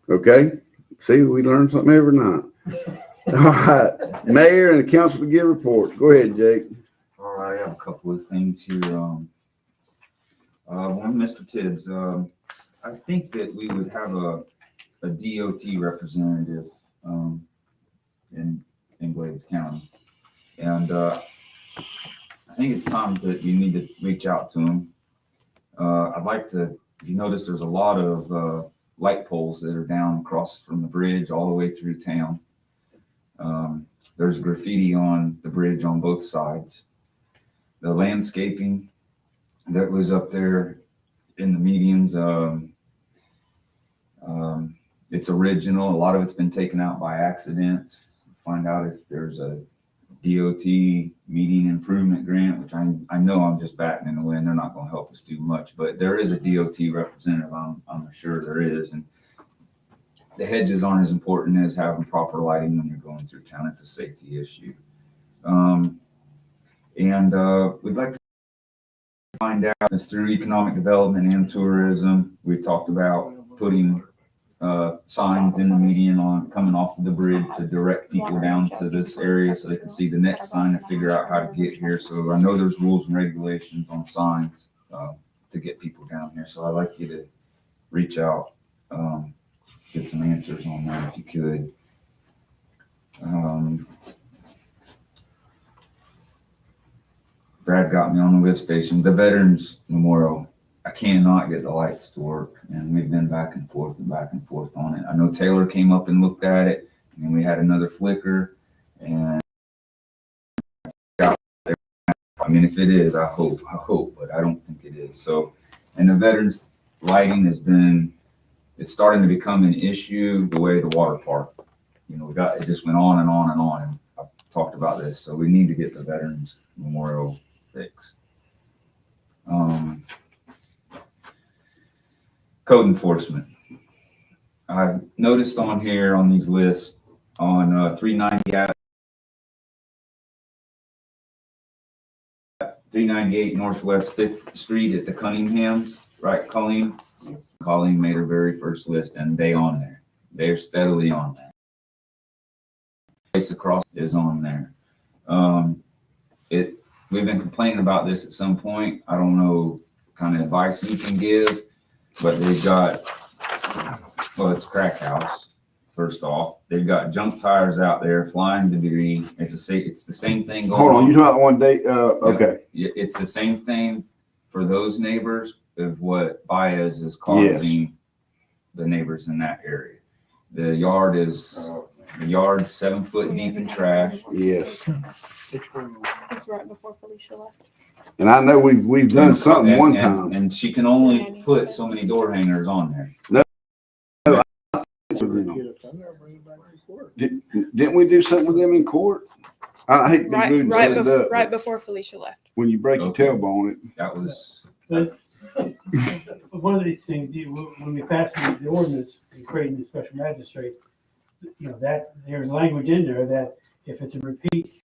Okay. See, we learn something every night. All right. Mayor and the council to give reports. Go ahead, Jake. All right, I have a couple of things here. One, Mr. Tibbs, I think that we would have a DOT representative, in Glades County. And, I think it's time that you need to reach out to him. I'd like to, you notice there's a lot of, light poles that are down across from the bridge all the way through town. There's graffiti on the bridge on both sides. The landscaping that was up there in the medians, it's original. A lot of it's been taken out by accident. Find out if there's a DOT median improvement grant, which I know I'm just batting in the wind. They're not going to help us do much, but there is a DOT representative. I'm sure there is. And the hedges aren't as important as having proper lighting when you're going through town. It's a safety issue. We'd like to find out is through economic development and tourism. We've talked about putting signs in the median on coming off of the bridge to direct people down to this area so they can see the next sign and figure out how to get here. So I know there's rules and regulations on signs to get people down here. So I'd like you to reach out get some answers on that if you could. Brad got me on the lift station, the Veterans Memorial. I cannot get the lights to work, and we've been back and forth on it. I know Taylor came up and looked at it, and we had another flicker, and I mean, if it is, I hope, but I don't think it is. So, and the veterans lighting it's starting to become an issue the way the water park, it just went on and on and on. And I've talked about this. So we need to get the Veterans Memorial fixed. Code enforcement. I've noticed on here on these lists on 390 398 Northwest 5th Street at the Cunninghams, right, Colleen? Yes. Colleen made her very first list, and they on there. They're steadily on there. Place across is on there. We've been complaining about this at some point. I don't know what kind of advice we can give, but they've got, it's Crack House. First off, they've got junk tires out there, flying debris. It's the same thing going on. Hold on, you talking about one day? Okay. It's the same thing for those neighbors of what Baez is causing the neighbors in that area. The yard is 7 foot deep in trash. Yes. It's right before Felicia left. And I know we've done something one time. And she can only put so many door hangers on there. Didn't we do something with them in court? I hate to be rude and set it up. Right before Felicia left. When you break your tailbone, That was. But one of these things, when we pass the ordinance and creating the special magistrate, that there's language in there that if it's a repeat,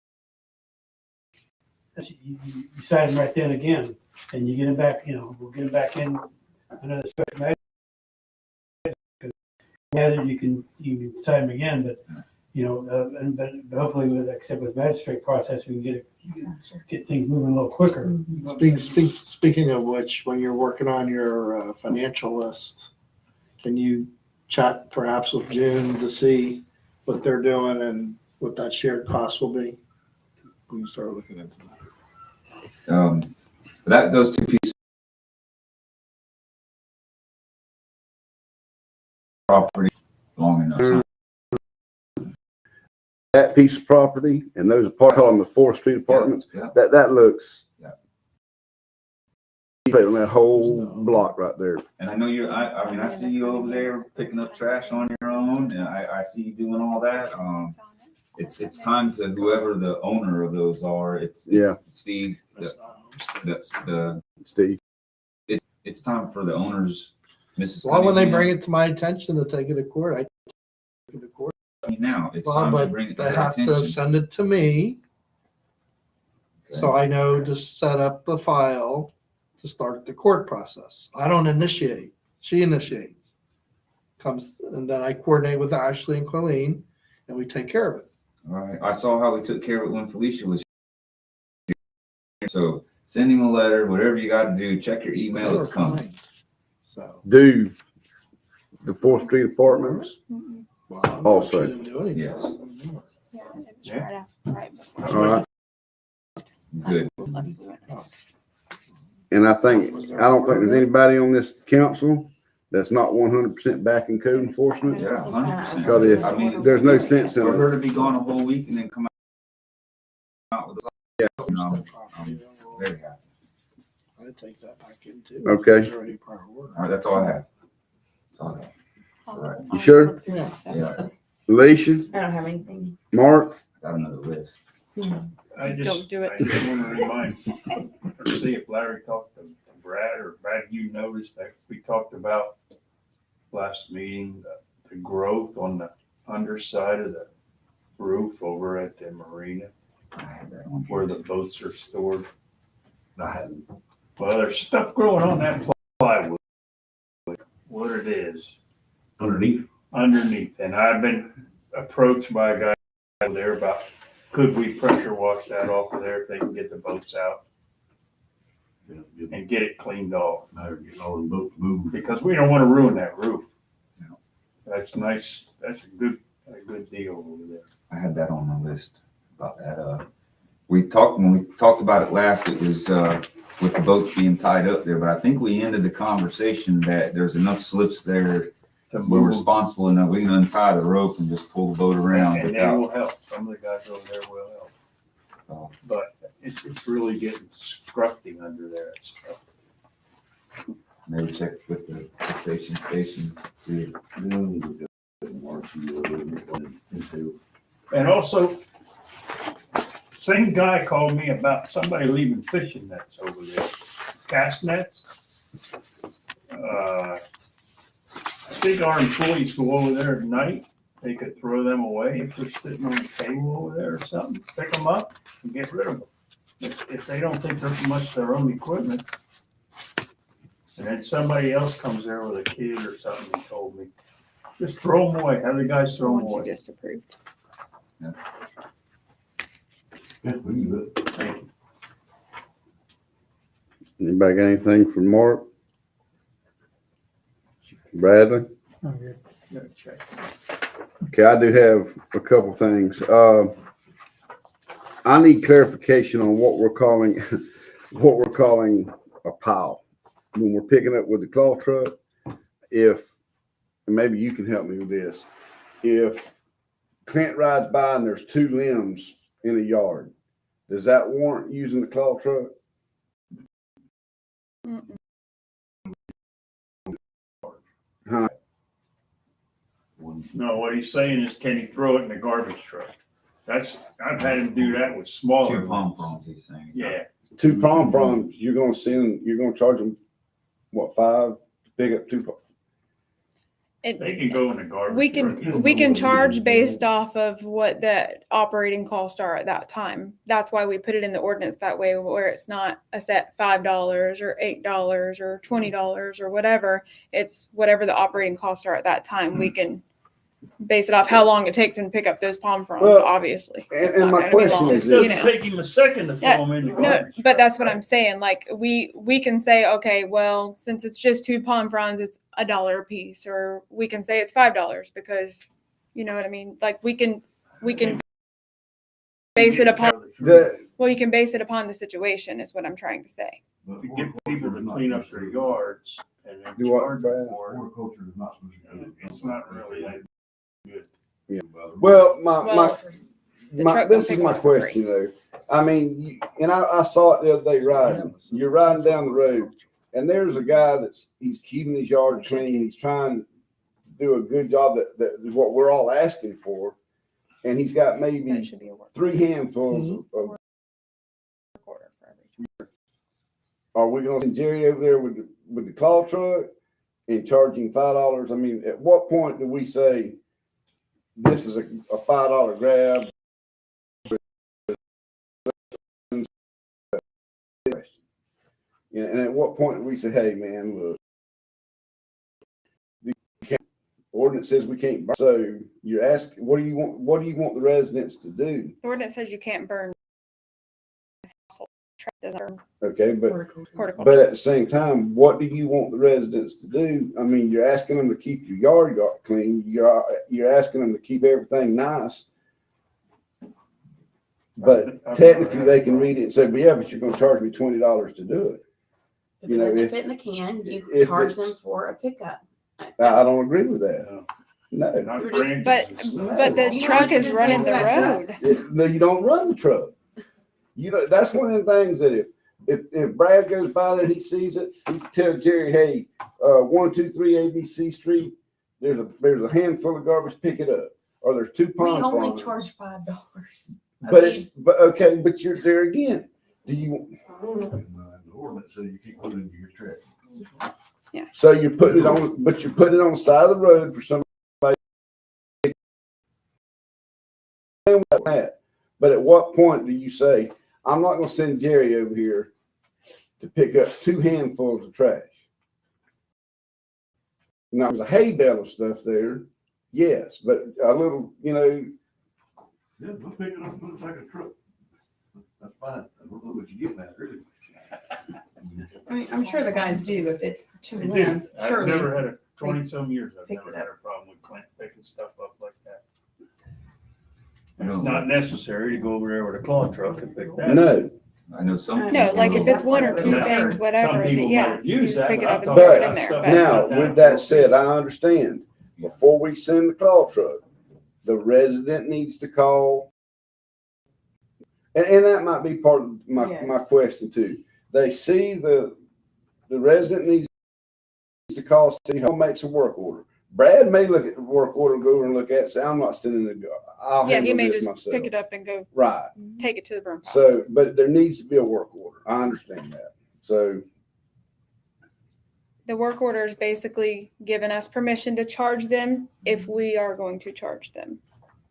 you cite them right then again, and you get them back, we'll get them back in another special magistrate. You can cite them again, but but hopefully with magistrate process, we can get things moving a little quicker. Speaking of which, when you're working on your financial list, can you chat perhaps with June to see what they're doing and what that shared cost will be? We can start looking into that. Those two pieces of property long enough. That piece of property and those apartments, call them the 4th Street apartments, that looks on that whole block right there. And I know I see you over there picking up trash on your own, and I see you doing all that. It's time to whoever the owner of those are. It's Steve. Steve. It's time for the owners, Mrs. Well, when they Cunningham. bring it to my attention to take it to court, I take it to court. Now it's time to bring it to they their have attention. to send it to me, so I know to set up the file to start the court process. I don't initiate; she initiates. Comes and then I coordinate with Ashley and Colleen, and we take care of it. All right. I saw how we took care of it when Felicia was here. So send him a letter, whatever you got to do. Check your email; it's coming. So Do the 4th Street apartments also? Didn't do anything. Yes. Yeah, it was right before. All right. Good. And I don't think there's anybody on this council that's not 100% backing code enforcement. Yeah, 100%. Because I mean, there's no sense in for it. her to be gone a whole week and then come out with I'm very happy. I take that back in too. Okay. It's already part of work. All right, that's all I have. That's all I have. All right. You sure? Yeah, Alicia, I don't have anything. Mark, got another list. Don't do it. I just want to remind, see if Larry talked to Brad, or Brad, you noticed that we talked about last meeting, the growth on the underside of the roof over at the marina where the boats are stored. Well, there's stuff growing on that plywood. What it is. Underneath, and I've been approached by a guy over there about, could we pressure wash that off of there if they can get the boats out and get it cleaned off? Because we don't want to ruin that roof. That's nice, that's a good deal over there. I had that on my list about that. When we talked about it last, it was, with the boats being tied up there, but I think we ended the conversation that there's enough slips there. We're responsible enough. We can untie the rope and just pull the boat around. And they without- will help, some of the guys over there will help. Oh. But it's really getting scruffy under there and stuff. Maybe check with the fixation station, see if And also, same guy called me about somebody leaving fishing nets over there, cast nets. I think our employees go over there at night, they could throw them away if they're sitting on the table over there or something, pick them up and get rid of them. If they don't think they're much their own equipment. And then somebody else comes there with a kid or something and told me, just throw them away, have the guys The throw them ones you away. just approved. Yeah, we can do it. Thank you. Anybody got anything for Mark? Bradley? Gotta check. Okay, I do have a couple things. I need clarification on what we're calling, what we're calling a pile. When we're picking up with the claw truck, and maybe you can help me with this. If Clint rides by and there's two limbs in a yard, does that warrant using the claw truck? Mm-mm. Huh? No, what he's saying is, can he throw it in the garbage truck? I've had him do that with smaller. two palm ones. fronds, he's saying. Yeah, Two palm fronds, you're gonna charge them, what, $5 to pick up two? they can go in the garbage. We truck. can charge based off of what the operating costs are at that time. That's why we put it in the ordinance that way, where it's not a set $5 or $8 or $20 or whatever. It's whatever the operating costs are at that time. We can base it off how long it takes and pick up those palm fronds, Well, obviously. and- It's and not my gonna be question long, is It this, you doesn't know. take him a second to Yeah, throw them in the No, garbage. but that's what I'm saying. Like we can say, okay, well, since it's just two palm fronds, it's $1 a piece, or we can say it's $5 because, you know what I mean? Like we can base it upon, well, you can base it upon the situation is what I'm trying to say. To get people to clean up their yards and then Do what, charge them Brad? for it. Horticulture is not supposed to go. It's not really that good. well, Well, the truck this will is pick my it up for free. question though. I mean, and I saw it the other day riding. You're riding down the road, and there's a guy he's keeping his yard clean. He's trying to do a good job. That is what we're all asking for. And he's got That maybe should be a work 3 handfuls of. order for every. Are we gonna send Jerry over there with the claw truck and charge him $5? I mean, at what point do we say this is a $5 grab? And at what point do we say, hey, man, look, ordinance says we can't burn. So you're asking, what do you want the residents to do? The ordinance says you can't burn. Doesn't burn Okay, but horticulture. at the same time, what do you want the residents to do? I mean, you're asking them to keep your yard clean. You're asking them to keep everything nice. But technically, they can read it and say, well, yeah, but you're gonna charge me $20 to do it. If You it know, doesn't if- fit in the can, you if charge it's- them for a pickup. I don't agree with that. No, Not You're just- branded But and stuff. but the You truck don't is just running move the that road. no, you don't run the truck. You know, that's one of the things that if Brad goes by there and he sees it, he can tell Jerry, hey, 123 ABC Street, there's a handful of garbage, pick it up. Or there's 2 We palm only fronds. charge $5. But you're there again. Do you, The ordinance says you can't put it into your trash. so you're putting it on, but you're putting it on the side of the road for somebody. That. But at what point do you say, I'm not gonna send Jerry over here to pick up 2 handfuls of trash? Now, there's a hay bale of stuff there, yes, but a little, Yeah, we'll pick it up and put it back in the truck. That's fine. I don't know what you're getting at, really. I mean, I'm sure the guys do if it's two They do. limbs, I've surely. never had a 20-some years, I've Pick never it had up. a problem with Clint picking stuff up like that. I know, It's not necessary to go over there with a claw truck and pick that. No, I know some. No, people like if will- it's one or two Sure. things, Some whatever, people yeah, might you use just that, pick it but up I'm and throw it talking in there. about But now, with that said, I understand, before we send the claw truck, the resident needs to call. And that might be part of my Yes. question too. They see the resident needs to call City Hall, makes a work order. Brad may look at the work order and go over and look at it and say, I'm not sending it, I'll yeah, he handle may this just pick it myself. up and go Right, take it to the burn pile. so, but there needs to be a work order. I understand that. So, The work order is basically giving us permission to charge them if we are going to charge them.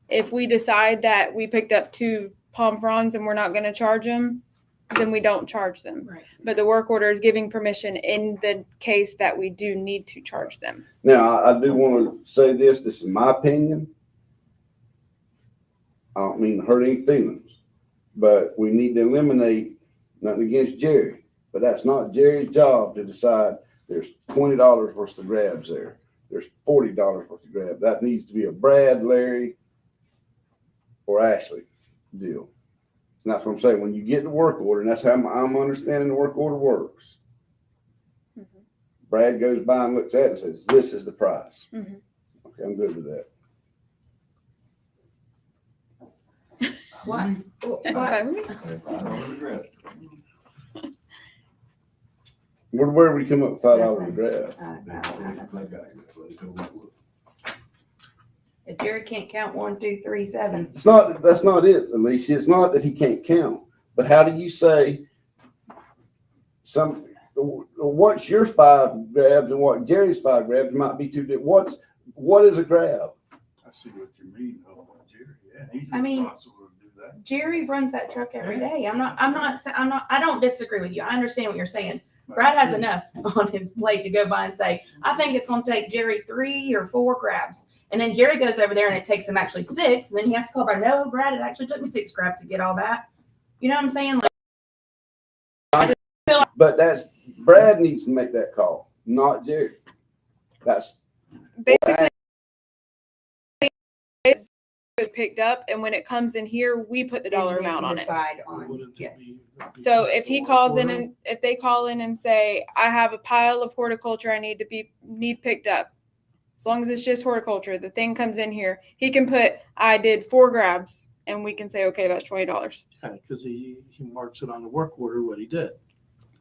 If we decide that we picked up 2 palm fronds and we're not going to charge them, then we don't charge them. Right. But the work order is giving permission in the case that we do need to charge them. now I do want to say this is my opinion. I don't mean to hurt any feelings, but we need to eliminate, nothing against Jerry, but that's not Jerry's job to decide there's $20 worth of grabs there. There's $40 worth of grabs. That needs to be a Brad, Larry, or Ashley deal. And that's what I'm saying. When you get the work order, and that's how I'm understanding the work order works. Mhm. Brad goes by and looks at it and says, this is the price. Mhm. Okay, I'm good with that. What? Okay with me? I don't regret. Where would we come up with $5 a grab? If Jerry can't count 1, 2, 3, 7. That's not it, Alicia. It's not that he can't count, but how do you say what's your 5 grabs and what Jerry's 5 grabs might be two different. What is a grab? I see what you mean, though, Jerry, yeah, he's I mean, responsible to do that. Jerry runs that truck every day. I don't disagree with you. I understand what you're saying. Brad has enough on his plate to go by and say, I think it's gonna take Jerry 3 or 4 grabs. And then Jerry goes over there and it takes him actually 6, and then he has to call Brad, no, Brad, it actually took me 6 grabs to get all that. You know what I'm saying? But Brad needs to make that call, not Jerry. That's Basically, it was picked up, and when it comes in here, we put the dollar amount on it. Yes. So if he calls in and if they call in and say, I have a pile of horticulture I need picked up. As long as it's just horticulture, the thing comes in here, he can put, I did 4 grabs, and we can say, okay, that's $20. Yeah, because he marks it on the work order what he did.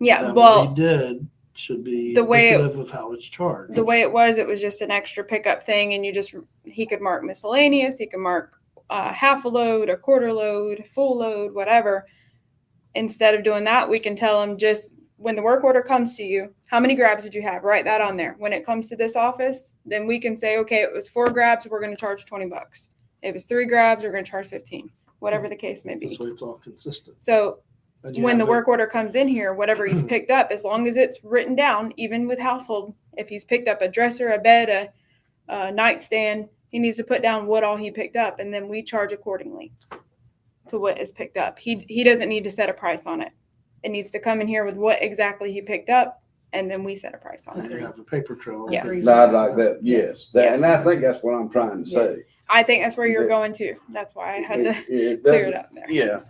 Yeah, Then well, what he did should be the way indicative of how it's charged. the way it was just an extra pickup thing, and he could mark miscellaneous, he could mark half a load, a quarter load, full load, whatever. Instead of doing that, we can tell him just when the work order comes to you, how many grabs did you have? Write that on there. When it comes to this office, then we can say, okay, it was 4 grabs, we're going to charge $20. It was 3 grabs, we're going to charge 15, whatever the case may be. This way it's all consistent. So And you when the have it- work order comes in here, whatever he's picked up, as long as it's written down, even with household, if he's picked up a dresser, a bed, a nightstand, he needs to put down what all he picked up, and then we charge accordingly to what is picked up. He doesn't need to set a price on it. It needs to come in here with what exactly he picked up, and then we set a price on And you it. have a paper trail. Yes. not like that. Yes. Yes. And I think that's what I'm trying to say. I think that's where you're going to. That's why I had to It clear it doesn't- up there. Yeah.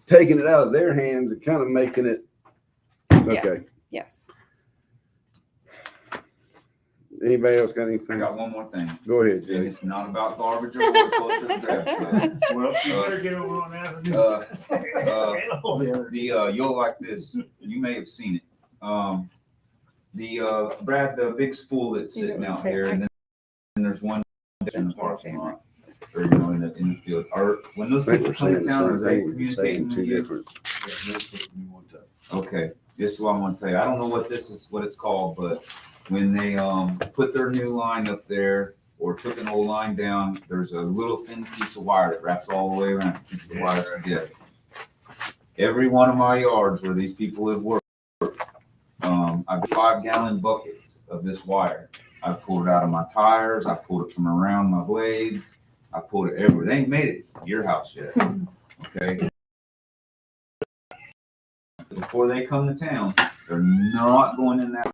Taking it out of their hands and kind of making it, okay. Yes. Yes. Anybody else got I anything? got one more thing. Go ahead, And Jay. it's not about garbage or horticulture. Well, you better get over on that. You'll like this. You may have seen it. Brad, the big spool that's sitting out here, and then there's one in the parking lot, or in the field. When those I think people we're saying come to the town, are same they thing. We're just saying communicating two with you? different. Okay, this is what I'm gonna tell you. I don't know what it's called, but when they put their new line up there or took an old line down, there's a little thin piece of wire that wraps all the way around, keeps the wires together. Every one of my yards where these people have worked, I've got 5-gallon buckets of this wire. I pulled it out of my tires. I pulled it from around my blades. I pulled it everywhere. They ain't made it to your house yet. Okay. Before they come to town, they're not going in that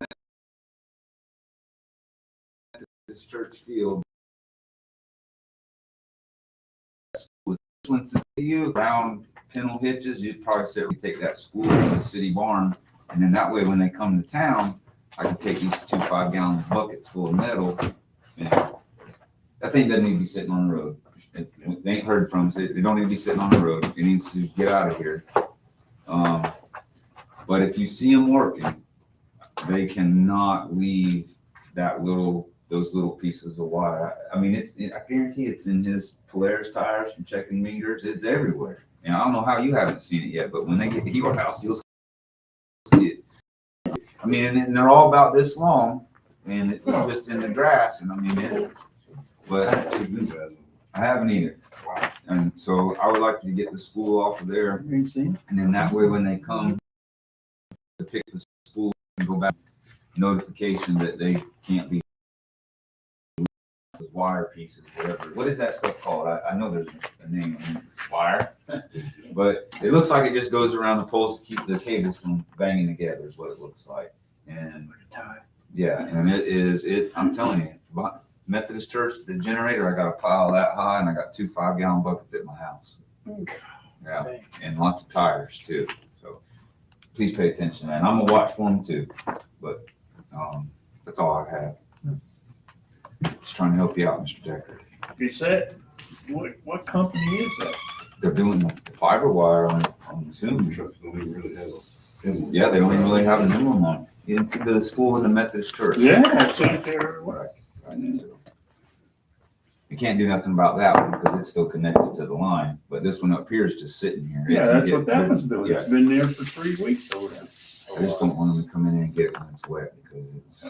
Methodist Church field. Listen to you around Pennell Hitches, you'd probably say we take that school to the city barn, and then that way when they come to town, I can take these 2 5-gallon buckets full of metal. And that thing doesn't need to be sitting on the road. They ain't heard from us. They don't need to be sitting on the road. It needs to get out of here. But if you see them working, they cannot leave those little pieces of wire. I mean, I guarantee it's in his Polaris tires from checking meters. It's everywhere. And I don't know how you haven't seen it yet, but when they get to your house, you'll see it. I mean, and they're all about this long, and it's just in the grass. And I mean, but I haven't either. And so I would like to get the school off of there. And then that way, when they come to pick the school and go back, notification that they can't be wire pieces, whatever. What is that stuff called? I know there's a name, wire, but it looks like it just goes around the poles to keep the cables from banging together is what it looks like. And yeah, and I'm telling you, Methodist Church, the generator, I got a pile that high and I got 2 5-gallon buckets at my house. Yeah, and lots of tires too. So please pay attention, man. I'm gonna watch for them too, but that's all I have. Just trying to help you out, Mr. Decker. Is that, what company is that? They're doing the fiber wire on Zoom. Trucks don't even really have a. Yeah, they don't even really have a new one on. You didn't see the school in the Methodist Church. Yeah, it's right there. Right. You can't do nothing about that one because it's still connected to the line, but this one up here is just sitting here. Yeah, that's what that was doing. Yeah. It's been there for 3 weeks over there. I just don't want them to come in and get it when it's wet because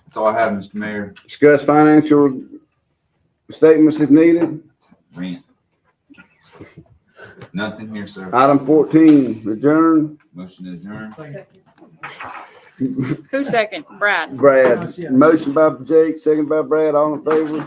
that's all I have, Mr. Mayor. Discuss financial statements if needed. Rant. Nothing here, sir. Item 14, adjourn. Motion to adjourn. Who's second? Brad. Brad, motion by Jake, second by Brad, all in favor?